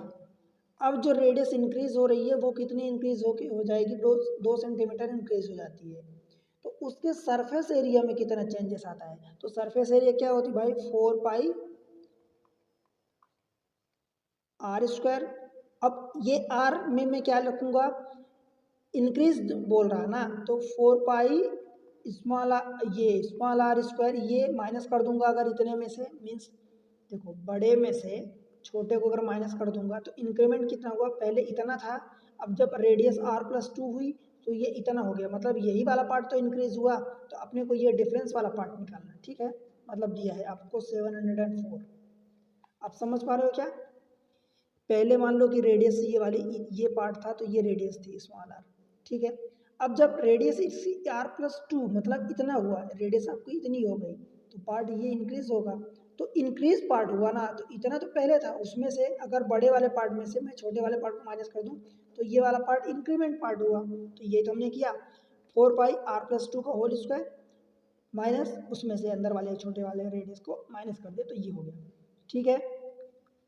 अब जो रेडियस इंक्रीज हो रही है वो कितनी इंक्रीज हो जाएगी, 2 सेंटीमीटर इंक्रीज हो जाती है। तो उसके सरफेस एरिया में कितना चेंजेस आता है, तो सरफेस एरिया क्या होती है भाई, 4 पाई आर स्क्वायर। अब ये आर में मैं क्या लिखूंगा, इंक्रीज बोल रहा है ना, तो 4 पाई स्मॉल आर स्क्वायर, ये माइनस कर दूंगा अगर इतने में से, मीन्स देखो बड़े में से छोटे को अगर माइनस कर दूंगा तो इंक्रीमेंट कितना हुआ, पहले इतना था, अब जब रेडियस r+2 हुई तो ये इतना हो गया, मतलब यही वाला पार्ट तो इंक्रीज हुआ, तो अपने को ये डिफरेंस वाला पार्ट निकालना है। ठीक है, मतलब दिया है आपको 704। आप समझ पा रहे हो क्या? पहले मान लो कि रेडियस ये वाली ये पार्ट था, तो ये रेडियस थी स्मॉल आर। ठीक है, अब जब रेडियस इसकी r+2 मतलब इतना हुआ, रेडियस आपकी इतनी हो गई, तो पार्ट ये इंक्रीज होगा, तो इंक्रीज पार्ट हुआ ना, तो इतना तो पहले था, उसमें से अगर बड़े वाले पार्ट में से मैं छोटे वाले पार्ट को माइनस कर दूं तो ये वाला पार्ट इंक्रीमेंट पार्ट हुआ। तो ये तो हमने किया, 4 पाई r+2 का होल स्क्वायर माइनस उसमें से अंदर वाले छोटे वाले रेडियस को माइनस कर दे, तो ये हो गया। ठीक है,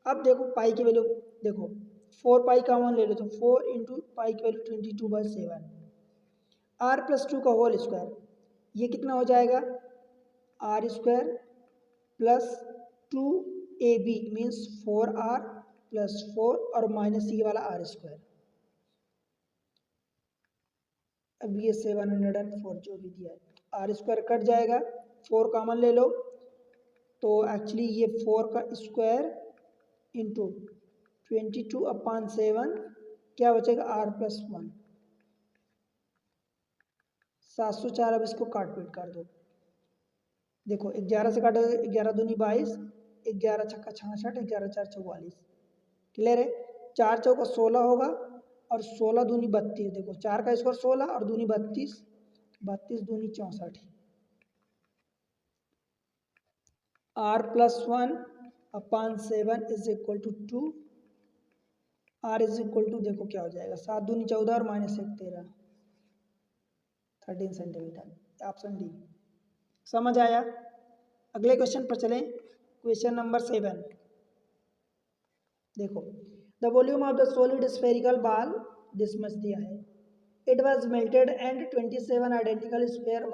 अब देखो पाई की वैल्यू, देखो 4 पाई कॉमन ले लो, तो 4 इंटू पाई की वैल्यू 22/7, r+2 का होल स्क्वायर, ये कितना हो जाएगा, R square plus 2ab means 4r plus 4 और माइनस ये वाला आर स्क्वायर। अब ये 704 जो भी दिया है, आर स्क्वायर कट जाएगा, 4 कॉमन ले लो, तो एक्चुअली ये 4 का स्क्वायर इंटू 22/7 क्या बचेगा, r+1, 704। अब इसको काट पीट कर दो, देखो 11 से काटो, 11 दूनी 22, 11 छक्का 66, 11 4 44। क्लियर है? 4 चौका 16 होगा और 16 दूनी 32, देखो 4 का स्क्वायर 16 और दूनी 32, 32 दूनी 64। r+1/7 is equal to 2, r is equal to देखो क्या हो जाएगा, 7 दूनी 14 और माइनस 1 13, 13 सेंटीमीटर। Option D. समझ आया? अगले क्वेश्चन पर चलें, क्वेश्चन नंबर 7। देखो, the volume of the solid spherical ball, this much दिया है, it was melted and 27 identical sphere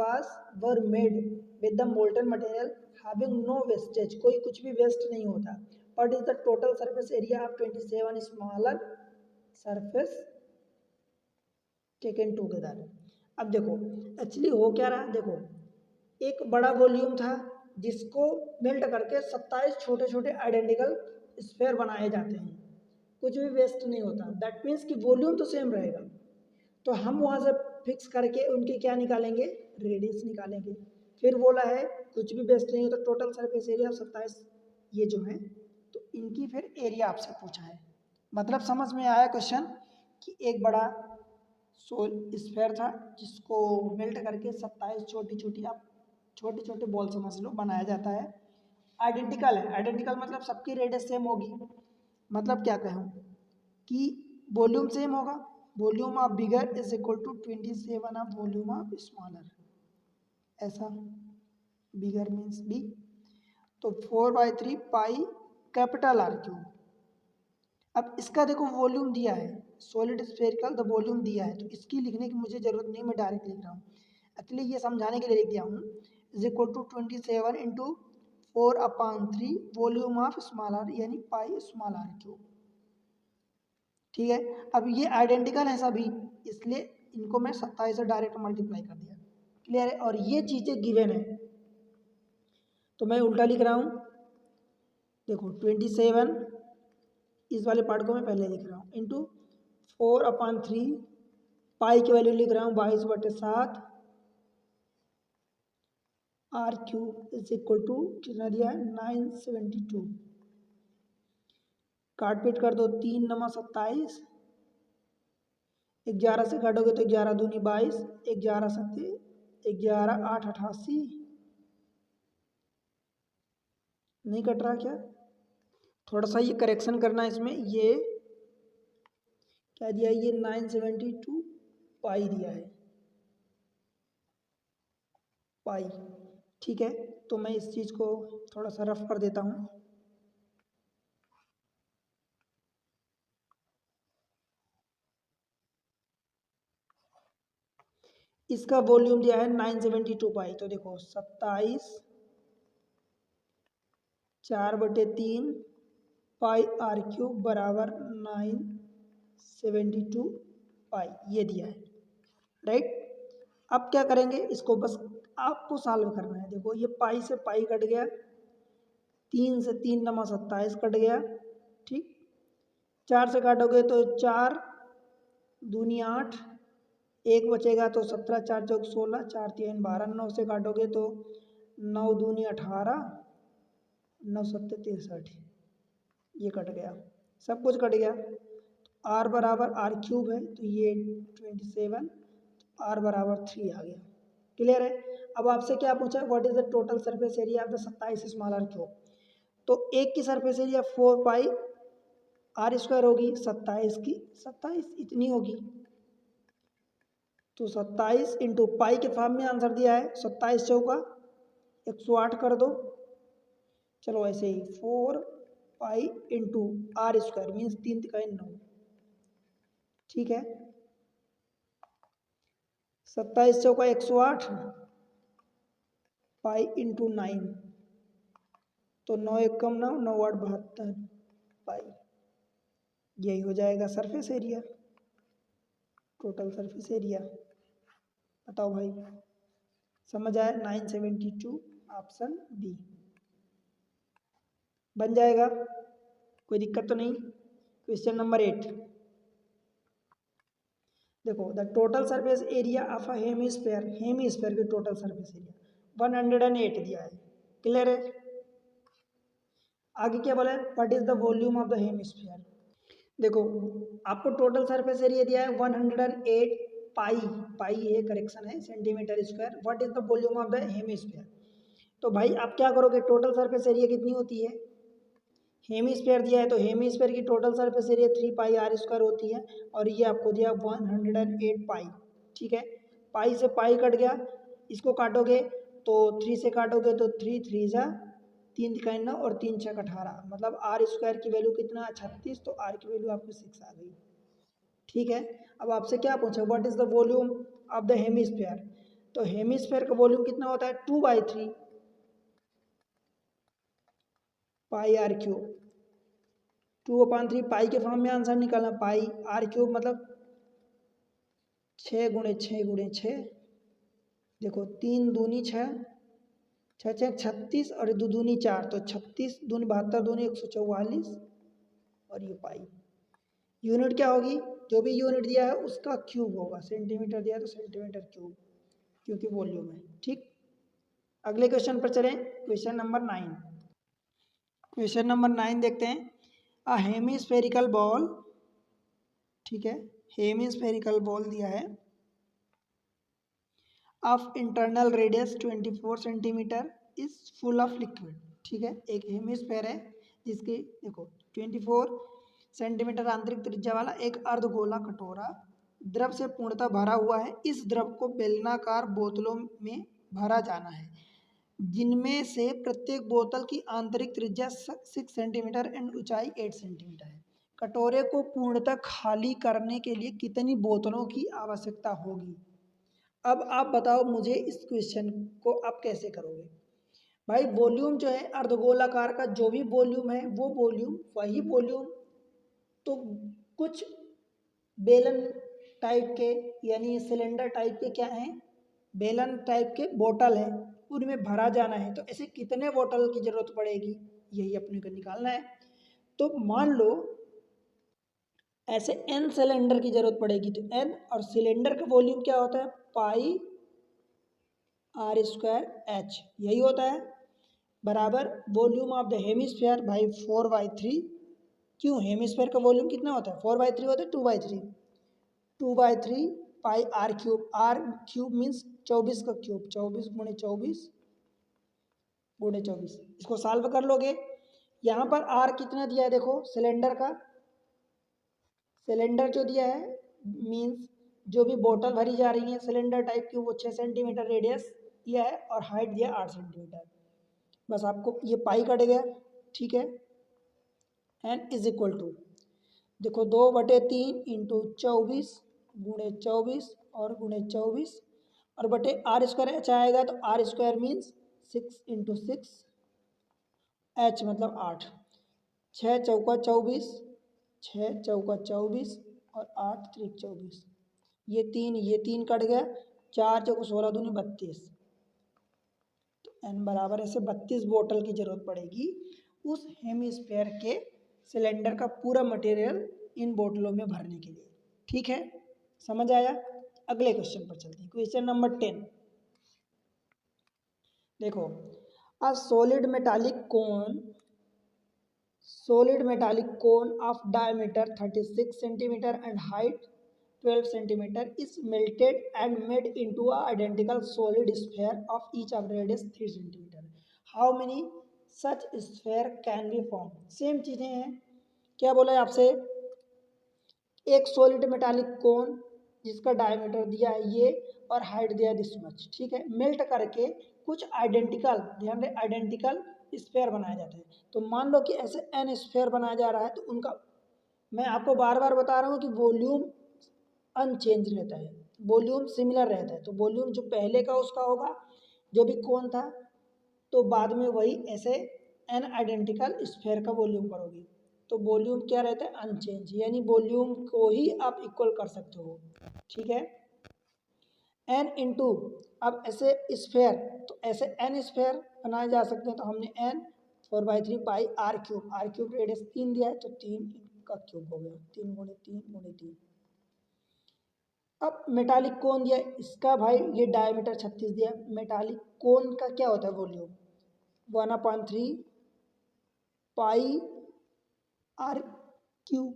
were made with the molten material having no wastage, कोई कुछ भी वेस्ट नहीं होता। What is the total surface area of 27 smaller surface taken together. अब देखो actually हो क्या रहा, देखो एक बड़ा वॉल्यूम था जिसको मेल्ट करके 27 छोटे छोटे आइडेंटिकल स्फेयर बनाए जाते हैं, कुछ भी वेस्ट नहीं होता। दैट मीन्स कि वॉल्यूम तो सेम रहेगा, तो हम वहाँ से फिक्स करके उनके क्या निकालेंगे, रेडियस निकालेंगे। फिर बोला है कुछ भी वेस्ट नहीं होता, टोटल सरफेस एरिया 27 ये जो है, तो इनकी फिर एरिया आपसे पूछा है। मतलब समझ में आया क्वेश्चन कि एक बड़ा स्फेयर था जिसको मेल्ट करके 27 छोटी छोटी, आप छोटे छोटे बॉल समझ लो, बनाया जाता है। आइडेंटिकल है, आइडेंटिकल मतलब सबकी रेडियस सेम होगी। मतलब क्या कहूँ कि वॉल्यूम सेम होगा, volume of bigger is equal to 27 of volume of smaller, ऐसा बिगर मीन्स बी। तो 4/3 पाई कैपिटल आर क्यूब। अब इसका देखो वॉल्यूम दिया है, सॉलिड स्फेरिकल द वॉल्यूम दिया है, तो इसकी लिखने की मुझे जरूरत नहीं, मैं डायरेक्ट लिख रहा हूँ। एक्चुअली ये समझाने के लिए लिख दिया हूँ, is equal to 27 into 4/3 volume of small R यानी पाई स्मॉल आर क्यूब। ठीक है, अब ये आइडेंटिकल है सभी, इसलिए इनको मैं 27 से डायरेक्ट मल्टीप्लाई कर दिया। क्लियर है, और ये चीज़ें गिवन है तो मैं उल्टा लिख रहा हूँ। देखो 27 इस वाले पार्ट को मैं पहले लिख रहा हूँ इंटू 4/3 पाई की वैल्यू लिख रहा हूँ 22/7 R cube is equal to कितना दिया है 972। काट पीट कर दो, 3 9 27, 11 से काटोगे तो 11 दूनी 22, 11 7 11 8 88, नहीं कट रहा क्या? थोड़ा सा ये करेक्शन करना है इसमें, ये क्या दिया है, ये 972 पाई दिया है, पाई। ठीक है, तो मैं इस चीज़ को थोड़ा सा रफ कर देता हूँ। इसका वॉल्यूम दिया है 972 पाई, तो देखो 27 4/3 पाई आर क्यूब बराबर 972 पाई, ये दिया है, राइट। अब क्या करेंगे, इसको बस आपको सॉल्व करना है। देखो ये पाई से पाई कट गया, 3 से 3 9 27 कट गया, ठीक। 4 से काटोगे तो 4 दूनी 8, एक बचेगा तो 17 4 चौक 16, 4 3 12, 9 से काटोगे तो 9 दूनी 18, 9 7 63, ये कट गया, सब कुछ कट गया। आर बराबर आर क्यूब है तो ये 27, आर बराबर 3 आ गया। क्लियर है। अब आपसे क्या पूछा, what is the total surface area of the 27 small R cube. तो एक की surface area 4 pi R square होगी, 27 की 27 इतनी होगी, तो 27 इंटू पाई के फॉर्म में आंसर दिया है, 27 चौका 108 कर दो। चलो ऐसे ही 4 pi into R square means 3 तिकाई 9, ठीक है। 27 चौका 108 पाई इंटू 9, तो 9 एकम 9 9 8 72 पाई, यही हो जाएगा surface area, total surface area. बताओ भाई, समझ आया? 972 ऑप्शन बी बन जाएगा, कोई दिक्कत तो नहीं। क्वेश्चन नंबर 8 देखो, the total surface area of a hemisphere, hemisphere की टोटल सरफेस एरिया 108 दिया है। क्लियर है। आगे क्या बोला है, what is the volume of the hemisphere. देखो आपको टोटल सरफेस एरिया दिया है 108 पाई, पाई है करेक्शन है, centimetre square. What is the volume of the hemisphere. तो भाई आप क्या करोगे, टोटल सरफेस एरिया कितनी होती है, हेमीस्फीयर दिया है तो हेमीस्फीयर की total surface area 3 pi R square होती है, और ये आपको दिया 108 पाई, ठीक है। पाई से पाई कट गया, इसको काटोगे तो 3 से काटोगे तो 3 3 जा 3 तिकाई 9 और 3 6 18, मतलब आर स्क्वायर की वैल्यू कितना 36, तो आर की वैल्यू आपको 6 आ गई। ठीक है, अब आपसे क्या पूछा, what is the volume of the hemisphere. तो हेमीस्फीयर का वॉल्यूम कितना होता है 2/3 पाई आर क्यूब, 2/3 पाई के फॉर्म में आंसर निकालना, पाई आर क्यूब मतलब 6 गुणे 6 गुणे 6, देखो 3 दूनी 6, 6 6 36 और 2 दूनी 4, तो 36 दूनी 72 दूनी 144, और ये पाई। यूनिट क्या होगी, जो भी यूनिट दिया है उसका क्यूब होगा, सेंटीमीटर दिया है तो सेंटीमीटर क्यूब, क्योंकि वॉल्यूम है। ठीक, अगले क्वेश्चन पर चलें, क्वेश्चन नंबर 9। क्वेश्चन नंबर 9 देखते हैं, अ हेमीस्फेरिकल बॉल, ठीक है, हेमीस्फेरिकल बॉल दिया है of internal radius 24 centimetre is full of liquid, ठीक है। एक हेमिस्फेयर है जिसकी देखो 24 सेंटीमीटर आंतरिक त्रिज्या वाला एक अर्धगोला कटोरा द्रव से पूर्णतः भरा हुआ है। इस द्रव को बेलनाकार बोतलों में भरा जाना है जिनमें से प्रत्येक बोतल की आंतरिक त्रिज्या 6 सेंटीमीटर एंड ऊंचाई 8 सेंटीमीटर है। कटोरे को पूर्णतः खाली करने के लिए कितनी बोतलों की आवश्यकता होगी? अब आप बताओ मुझे इस क्वेश्चन को आप कैसे करोगे। भाई वॉल्यूम जो है अर्धगोलाकार का जो भी वॉल्यूम है वो वॉल्यूम वही वॉल्यूम तो कुछ बेलन टाइप के यानी सिलेंडर टाइप के क्या हैं, बेलन टाइप के बोतल है, उनमें भरा जाना है। तो ऐसे कितने बोतल की जरूरत पड़ेगी यही अपने को निकालना है। तो मान लो ऐसे n सिलेंडर की जरूरत पड़ेगी तो n, और सिलेंडर का वॉल्यूम क्या होता है पाई r स्क्वायर h, यही होता है बराबर वॉल्यूम ऑफ द हेमिस्फीयर भाई 4/3। क्यों हेमिस्फीयर का वॉल्यूम कितना होता है 4/3 होता है 2/3, 2/3 पाई आर क्यूब मीन्स 24 का क्यूब, 24 गुणे 24 गुणे 24। इसको सॉल्व कर लोगे। यहाँ पर आर कितना दिया है देखो सिलेंडर का, सिलेंडर जो दिया है मीन्स जो भी बोतल भरी जा रही है सिलेंडर टाइप की वो 6 सेंटीमीटर रेडियस दिया है और हाइट दिया 8 सेंटीमीटर। बस आपको ये पाई कट गया, ठीक है। एन इज इक्वल टू देखो 2/3 इंटू 24 गुणे 24 और गुणे 24 और बटे आर स्क्वायर एच आएगा तो R square means 6 into 6 H मतलब 8, 6 चौका 24, 6 चौका 24 और 8 त्रिक 24, ये तीन कट गया, 4 चौका 16 दूनी 32। तो एन बराबर ऐसे 32 बोतल की जरूरत पड़ेगी उस हेमिस्फीयर के सिलेंडर का पूरा मटेरियल इन बोतलों में भरने के लिए, ठीक है। समझ आया? अगले क्वेश्चन पर चलते हैं। क्वेश्चन नंबर 10 देखो, अ solid metallic cone of diameter 36 centimeter and height 12 centimeter is melted and made into a identical solid sphere of each of radius 3 centimeter. How many such sphere can be formed? Same चीजें हैं। क्या बोला है आपसे, एक solid metallic कोन जिसका diameter दिया है ये और हाइट दिया है दिस मच, ठीक है, मेल्ट करके कुछ आइडेंटिकल, ध्यान रहे आइडेंटिकल स्फेयर बनाए जाते हैं। तो मान लो कि ऐसे एन स्फेयर बनाया जा रहा है तो उनका मैं आपको बार बार बता रहा हूँ कि वॉल्यूम अनचेंज रहता है, वॉल्यूम सिमिलर रहता है। तो वॉल्यूम जो पहले का उसका होगा जो भी कौन था, तो बाद में वही ऐसे एन आइडेंटिकल स्फेयर का वॉल्यूम करोगे तो वॉल्यूम क्या रहता है अनचेंज, यानी वॉल्यूम को ही आप इक्वल कर सकते हो, ठीक है। एन इंटू अब ऐसे स्फेयर, तो ऐसे एन स्फेयर बनाए जा सकते हैं। तो हमने an 4/3 pi R cube radius 3 दिया है तो 3 का क्यूब हो गया, 3 गुणे 3 गुणे 3। अब मेटालिक कोन दिया इसका भाई ये डायमीटर 36 दिया, मेटालिक कोन का क्या होता है volume 1/3 pi R cube,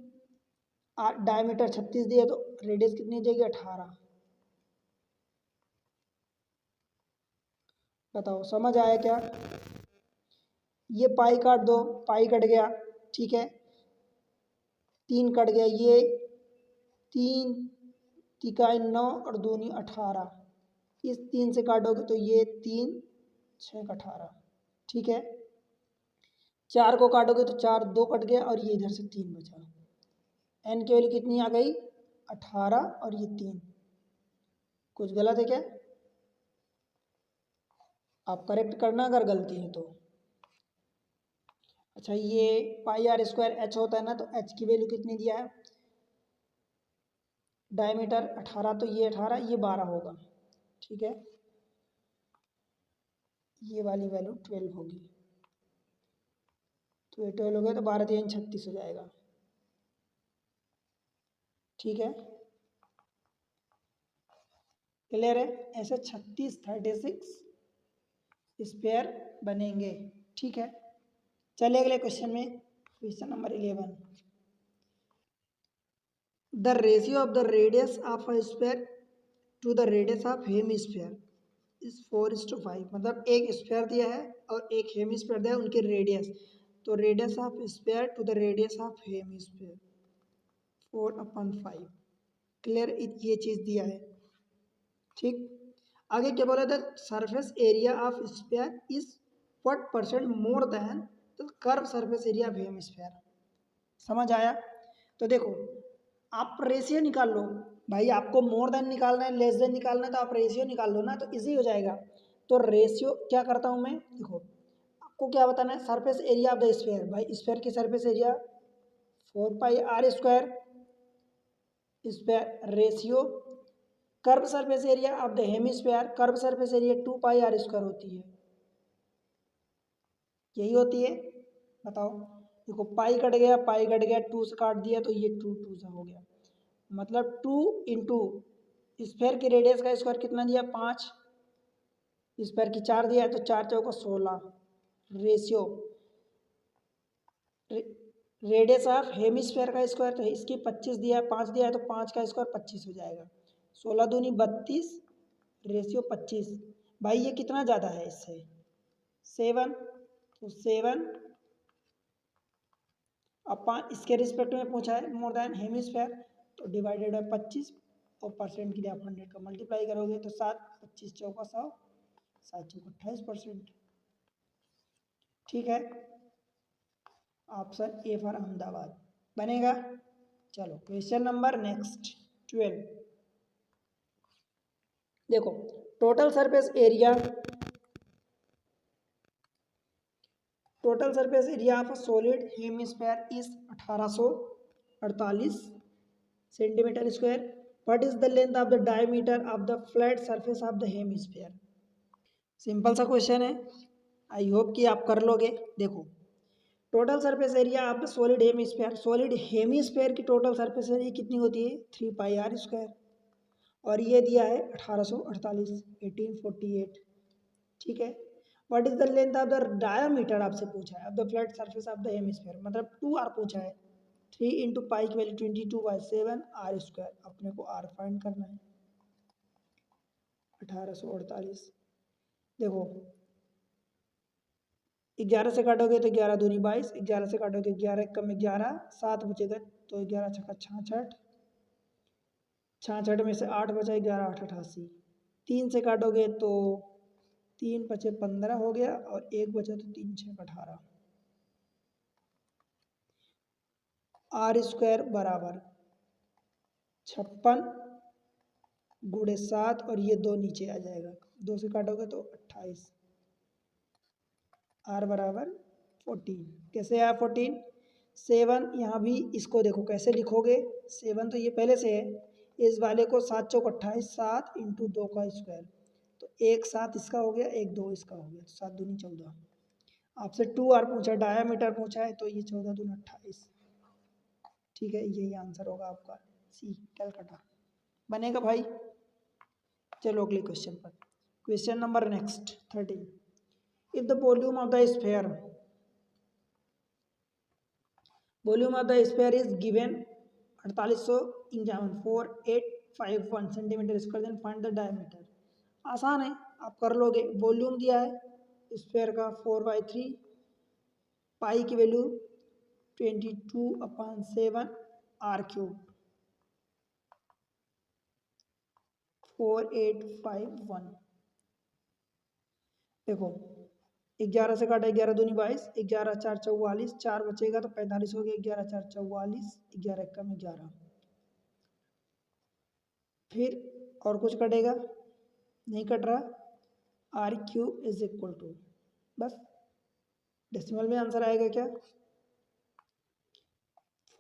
diameter 36 दिया तो रेडियस कितनी जाएगी 18। बताओ समझ आया क्या? ये पाई काट दो, पाई कट गया, ठीक है, 3 कट गया, ये 3 तिकाई 9 और दूनी 18, इस 3 से काटोगे तो ये 3 6 18, ठीक है। 4 को काटोगे तो 4 2 कट गया और ये इधर से 3 बचा। एन की वैल्यू कितनी आ गई 18 और ये 3, कुछ गलत है क्या? आप करेक्ट करना अगर गलती है तो। अच्छा ये पाई आर स्क्वायर एच होता है ना, तो एच की वैल्यू कितनी दिया है, डायमीटर 18 तो ये 18 ये 12 होगा, ठीक है। ये वाली वैल्यू 12 होगी, तो ये 12 हो गया तो 12 3 36 हो जाएगा, ठीक है। क्लियर है? ऐसे 36 स्पेयर बनेंगे, ठीक है। चलिए अगले क्वेश्चन में, question number 11 the ratio of the radius of a sphere to the radius of hemisphere is 4:5। मतलब एक स्फीयर दिया है और एक हेमिस्फीयर दिया है, उनके रेडियस, तो radius of sphere to the radius of hemisphere 4/5। Clear, ये चीज़ दिया है। ठीक, आगे क्या बोला था, surface area of sphere is what percent more than the curve surface area of hemisphere. समझ आया? तो देखो आप रेशियो निकाल लो भाई, आपको मोर देन निकालना है लेस देन निकालना है तो आप रेशियो निकाल लो ना, तो इजी हो जाएगा। तो रेशियो क्या करता हूँ मैं, देखो आपको क्या बताना है, surface area of the sphere, भाई स्फीयर की surface area 4πr² square ratio curve surface area of the hemisphere, curve surface area 2πr² होती है, यही होती है। बताओ, देखो पाई कट गया, पाई कट गया, 2 से काट दिया तो ये 2 से हो गया, मतलब 2 इंटू स्फीयर की रेडियस का स्क्वायर कितना दिया, 5, स्क्वायर की 4 दिया है तो 4 चौको 16, रेशियो रेडियस ऑफ हेमिस्फीयर का स्क्वायर, तो इसकी 25 दिया है, 5 दिया है तो 5 का स्क्वायर 25 हो जाएगा, 16 दूनी 32, रेशियो 25। भाई ये कितना ज़्यादा है इससे, 7, तो 7 अपन इसके रिस्पेक्ट में पूछा है मोर देन हेमिस्फीयर, तो डिवाइडेड बाय 25 और परसेंट के लिए आप 100 का मल्टीप्लाई करोगे तो 7, 25 चौका 100, 7 चौका 28%। ठीक है, ऑप्शन ए फॉर अहमदाबाद बनेगा। चलो क्वेश्चन नंबर नेक्स्ट 12, देखो total surface area, total surface area of solid hemisphere is 1848 centimetre square. What is the length of the diameter of the flat surface of the hemisphere. Simple सा question है, I hope कि आप कर लोगे। देखो total surface area of the solid hemisphere, solid hemisphere की total surface area कितनी होती है, 3πr², और ये दिया है 1848, 1848। ठीक है, what is the length of the diameter आपसे पूछा है of the flat surface of the hemisphere, मतलब 2r पूछा है, 3 इंटू पाई की वैल्यू 22/7 r², अपने को r फाइंड करना है। 1848, देखो 11 से काटोगे तो 11 दूनी 22, 11 से काटोगे 11 कम 11, 7 बचेगा तो 11 छक्का 66, 66 में से 8 बचा, 11 8 88, 3 से काटोगे तो 3 बचे 15 हो गया और 1 बचा तो 3 6 18, r² बराबर 56 गुणे 7 और ये 2 नीचे आ जाएगा, 2 से काटोगे तो 28, r बराबर 14। कैसे आया 14, 7 यहाँ भी इसको देखो कैसे लिखोगे, 7 तो ये पहले से है, इस वाले को 7 चौक 28, 7 इंटू 2 का स्क्वायर, तो 1 7 इसका हो गया, 1 2 इसका हो गया, तो 7 दूनी 14। आपसे 2r पूछा, डायामीटर पूछा है, तो ये 14 दूनी 28। ठीक है, यही आंसर होगा आपका सी, कैलकाटा बनेगा भाई। चलो अगले क्वेश्चन पर, question number next 13, if the volume of the sphere, volume of the sphere is given 4851 centimetre square, then find the diameter. आसान है, आप कर लोगे। वॉल्यूम दिया है स्फीयर का 4/3, पाई की वैल्यू 22/7 r³ 4851। देखो 11 से काटा, 11 दूनी 22, 11 4 44, 4 बचेगा तो 45 हो गया, 11 4 44, 11 1 कम 11, फिर और कुछ कटेगा नहीं कट रहा, r³ इज इक्वल टू, बस डेसिमल में आंसर आएगा क्या,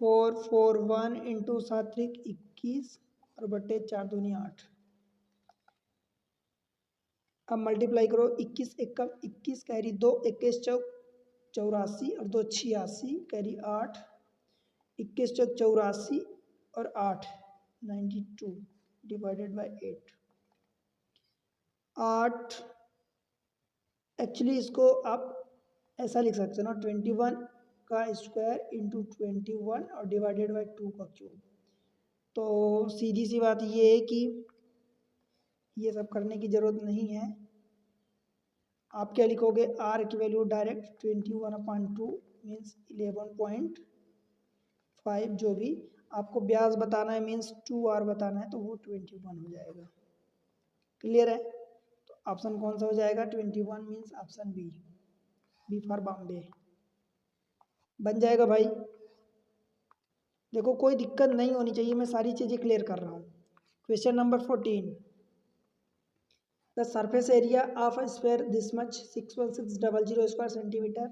441 इंटू 7 3 21 और बट्टे 4 दूनी 8। अब मल्टीप्लाई करो, 21 1 कम 21 कैरी 2, 21 चौक 84 और 2 86 कैरी 8, 21 चौक 84 और 8 92 डिवाइडेड बाय 8। एक्चुअली इसको आप ऐसा लिख सकते हो ना, 21 का स्क्वायर इंटू 21 और डिवाइडेड बाय 2 का क्यूब। तो सीधी सी बात ये है कि ये सब करने की ज़रूरत नहीं है, आप क्या लिखोगे, आर की वैल्यू डायरेक्ट 21/2 मीन्स 11.5, जो भी आपको ब्याज बताना है मीन्स 2R बताना है तो वो 21 हो जाएगा। क्लियर है? तो ऑप्शन कौन सा हो जाएगा, 21 means option B, B for Bombay बन जाएगा भाई। देखो कोई दिक्कत नहीं होनी चाहिए, मैं सारी चीज़ें क्लियर कर रहा हूँ। Question number 14, the surface area of a sphere this much 61600 square centimetre,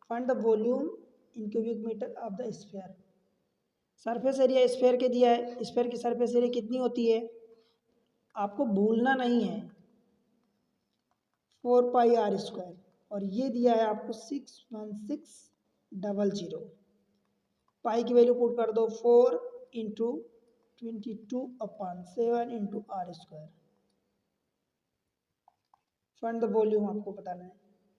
find the volume in cubic metre of the sphere. Surface area sphere के दिया है, स्फीयर की सरफेस एरिया कितनी होती है, आपको भूलना नहीं है 4πr², और ये दिया है आपको 61600। पाई की वैल्यू पुट कर दो 4 into 22/7 into r²। Find the volume आपको बताना है,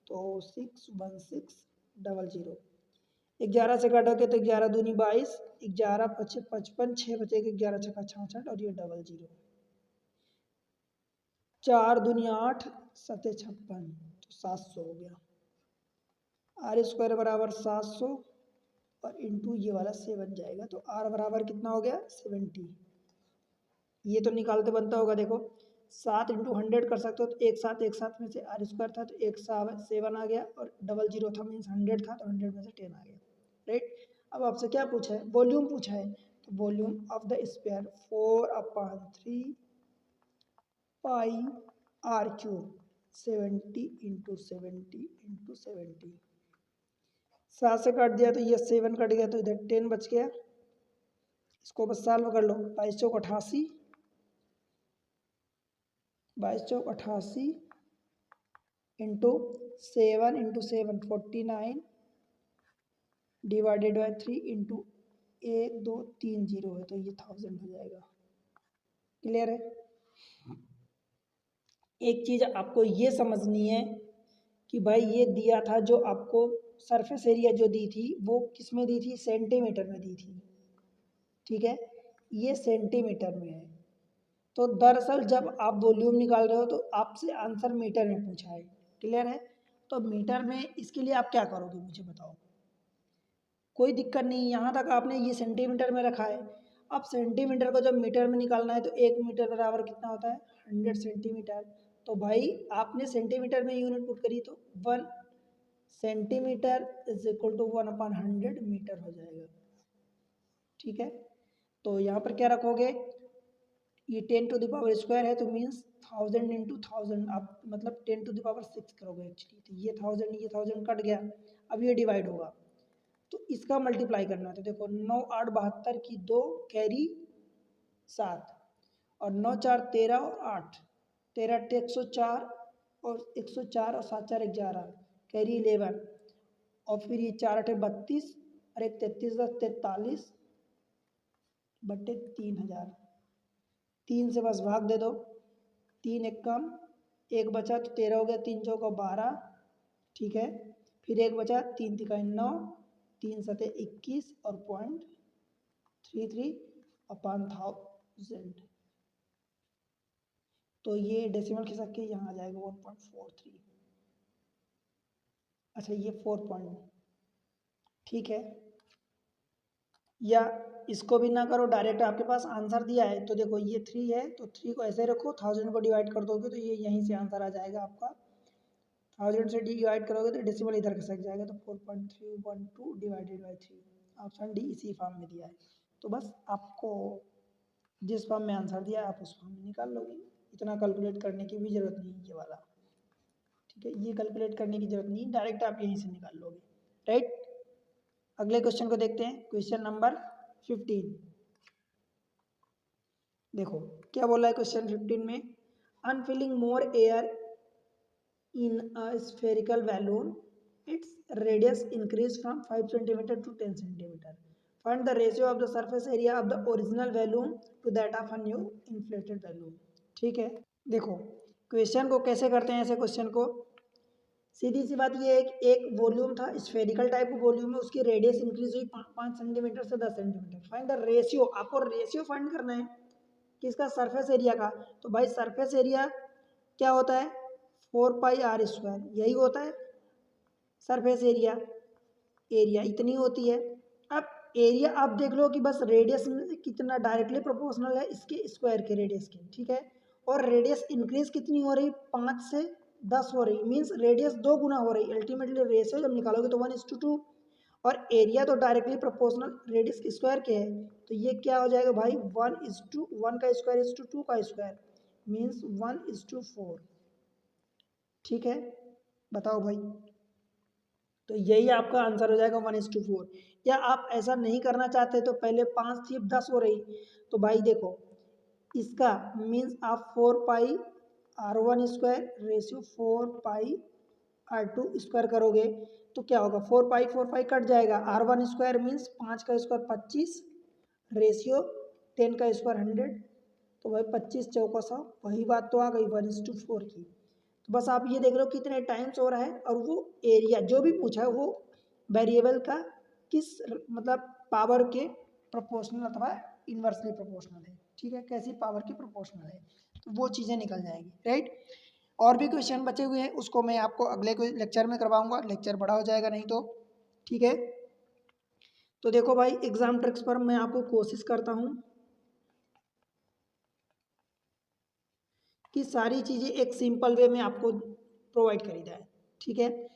तो 61600, 11 से काटोगे तो 11 दूनी 22, 11 पचे 55, 6 बचेगा 11 छक्का 66 और ये 00, 4 दूनी 8, 7 56, तो 700 हो गया। r² बराबर 700 और इंटू ये वाला 7 जाएगा, तो r बराबर कितना हो गया 70। ये तो निकालते बनता होगा, देखो 7 इंटू 100 कर सकते हो, तो एक साथ में से r² था तो एक 7 आ गया, और 00 था मीन्स 100 था तो 100 में से 10 आ गया, राइट। अब आपसे क्या पूछा है, वॉल्यूम पूछा है, तो volume of the sphere 4/3 pi r³ 70 into 70 into 70, 7 से काट दिया तो ये 7 कट गया, तो इधर 10 बच गया। इसको बस सॉल्व कर लो, 22 चौक 88, 22 चौक 88 into 7 into 7 49 divided by 3 into 1 2 3 0 है, तो ये 1000 हो जाएगा। क्लियर है? एक चीज़ आपको ये समझनी है कि भाई ये दिया था, जो आपको सरफेस एरिया जो दी थी वो किस में दी थी, सेंटीमीटर में दी थी, ठीक है, ये सेंटीमीटर में है। तो दरअसल जब आप वॉल्यूम निकाल रहे हो तो आपसे आंसर मीटर में पूछा है। क्लियर है? तो मीटर में इसके लिए आप क्या करोगे मुझे बताओ। कोई दिक्कत नहीं, यहाँ तक आपने ये सेंटीमीटर में रखा है। अब सेंटीमीटर को जब मीटर में निकालना है तो 1 मीटर बराबर कितना होता है, 100 सेंटीमीटर। तो भाई आपने सेंटीमीटर में यूनिट पुट करी तो 1 centimetre is equal to 1/100 metre हो जाएगा। ठीक है, तो यहाँ पर क्या रखोगे, ये 10 टू द पावर स्क्वायर है तो मीन्स 1000 इंटू 1000, आप मतलब 10 टू द पावर 6 करोगे एक्चुअली, तो ये 1000 कट गया। अब ये डिवाइड होगा तो इसका मल्टीप्लाई करना है, तो देखो 9 8 72 की 2 कैरी 7 और 9 4 13 और 8, 13 8 104 और 104 और 7 4 11 कैरी 11, और फिर ये 4 8 32 और एक 33 10 43 बट्टे 3000, 3 से बस भाग दे दो, 3 एक कम, एक बचा तो 13 हो गया, 3 चौका 12, ठीक है, फिर एक बचा 3 तिका 9, 3 सते 21 और 0.33/1000, तो ये डेसिमल खिसक के यहाँ आ जाएगा 1.43। अच्छा ये 4 पॉइंट, ठीक है, या इसको भी ना करो, डायरेक्ट आपके पास आंसर दिया है तो देखो ये 3 है तो 3 को ऐसे रखो, 1000 को डिवाइड कर दोगे तो ये यहीं से आंसर आ जाएगा आपका। 1000 से डिवाइड करोगे तो डेसिमल इधर खसक जाएगा, तो 4.312 डिवाइडेड बाई 3, ऑप्शन डी इसी फॉर्म में दिया है। तो बस आपको जिस फॉर्म में आंसर दिया है आप उस फॉर्म में निकाल लोगे, इतना कैलकुलेट करने की भी ज़रूरत नहीं ये वाला, ठीक है, ये कैलकुलेट करने की ज़रूरत नहीं, डायरेक्ट आप यहीं से निकाल लोगे, राइट। अगले क्वेश्चन को देखते हैं, क्वेश्चन नंबर 15। देखो क्या बोला है क्वेश्चन 15 में, on filling more air in a spherical balloon, its radius increase from 5 centimeter to 10 centimeter. Find the ratio of the surface area of the original balloon to that of a new inflated balloon. ठीक है, देखो question को कैसे करते हैं, ऐसे question को सीधी सी बात ये है कि एक वॉल्यूम था, स्फेरिकल टाइप का वॉल्यूम है, उसकी रेडियस इंक्रीज हुई 5 सेंटीमीटर से 10 सेंटीमीटर। फाइंड द रेशियो, आपको रेशियो फाइंड करना है किसका, सरफेस एरिया का। तो भाई सरफेस एरिया क्या होता है, 4πr², यही होता है सरफेस एरिया। एरिया इतनी होती है। अब एरिया आप देख लो कि बस रेडियस में कितना डायरेक्टली प्रोपोर्शनल है इसके स्क्वायर के रेडियस के, ठीक है। और रेडियस इंक्रीज कितनी हो रही, 5 से 10 हो रही, मीन्स रेडियस 2 गुना हो रही। अल्टीमेटली रेशियो जब निकालोगे तो 1:2, और एरिया तो डायरेक्टली प्रोपोर्शनल रेडियस के स्क्वायर के है, तो ये क्या हो जाएगा भाई, 1:1 का स्क्वायर इज टू 2 का स्क्वायर, मीन्स 1:4। ठीक है, बताओ भाई। तो यही आपका आंसर हो जाएगा 1:4। या आप ऐसा नहीं करना चाहते तो पहले 5 थी 10 हो रही, तो भाई देखो इसका मीन्स आप 4πr1² रेशियो 4πr2² करोगे तो क्या होगा, 4π कट जाएगा, r1² मीन्स 5 का स्क्वायर 25 रेशियो 10 का स्क्वायर 100, तो भाई 25 चौका 100, वही बात तो आ गई 1:4 की। तो बस आप ये देख लो कितने टाइम्स हो रहा है, और वो एरिया जो भी पूछा है वो वेरिएबल का किस मतलब पावर के प्रोपोर्शनल अथवा इन्वर्सली प्रोपोर्शनल है। ठीक है, कैसी पावर की प्रोपोर्शनल है, तो वो चीज़ें निकल जाएगी, राइट। और भी क्वेश्चन बचे हुए हैं, उसको मैं आपको अगले लेक्चर में करवाऊंगा, लेक्चर बड़ा हो जाएगा नहीं तो। ठीक है, तो देखो भाई एग्जाम ट्रिक्स पर मैं आपको कोशिश करता हूँ कि सारी चीज़ें एक सिंपल वे में आपको प्रोवाइड करी जाए। ठीक है,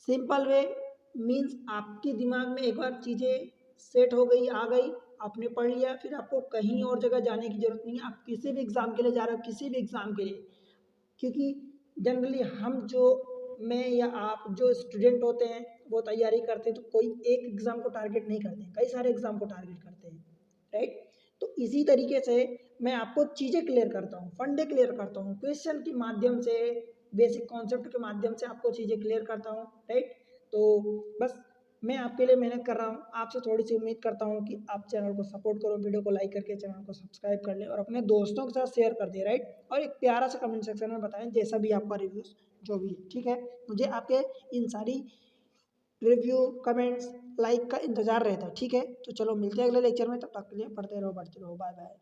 सिंपल वे मीन्स आपके दिमाग में एक बार चीज़ें सेट हो गई, आ गई, आपने पढ़ लिया, फिर आपको कहीं और जगह जाने की जरूरत नहीं है। आप किसी भी एग्ज़ाम के लिए जा रहे हो, किसी भी एग्ज़ाम के लिए, क्योंकि जनरली हम जो मैं या आप जो स्टूडेंट होते हैं वो तैयारी करते हैं तो कोई एक एग्ज़ाम को टारगेट नहीं करते हैं, कई सारे एग्ज़ाम को टारगेट करते हैं, राइट। तो इसी तरीके से मैं आपको चीज़ें क्लियर करता हूँ, फंडे क्लियर करता हूँ, क्वेश्चन के माध्यम से, बेसिक कॉन्सेप्ट के माध्यम से आपको चीज़ें क्लियर करता हूँ, राइट। तो बस मैं आपके लिए मेहनत कर रहा हूँ, आपसे थोड़ी सी उम्मीद करता हूँ कि आप चैनल को सपोर्ट करो, वीडियो को लाइक करके चैनल को सब्सक्राइब कर लें और अपने दोस्तों के साथ शेयर कर दें, राइट। और एक प्यारा सा कमेंट सेक्शन में बताएं जैसा भी आपका रिव्यूज़ जो भी है। ठीक है, मुझे आपके इन सारी रिव्यू कमेंट्स लाइक का इंतज़ार रहता है। ठीक है, तो चलो मिलते हैं अगले लेक्चर में, तब तक के लिए पढ़ते रहो, बढ़ते रहो, बाय बाय।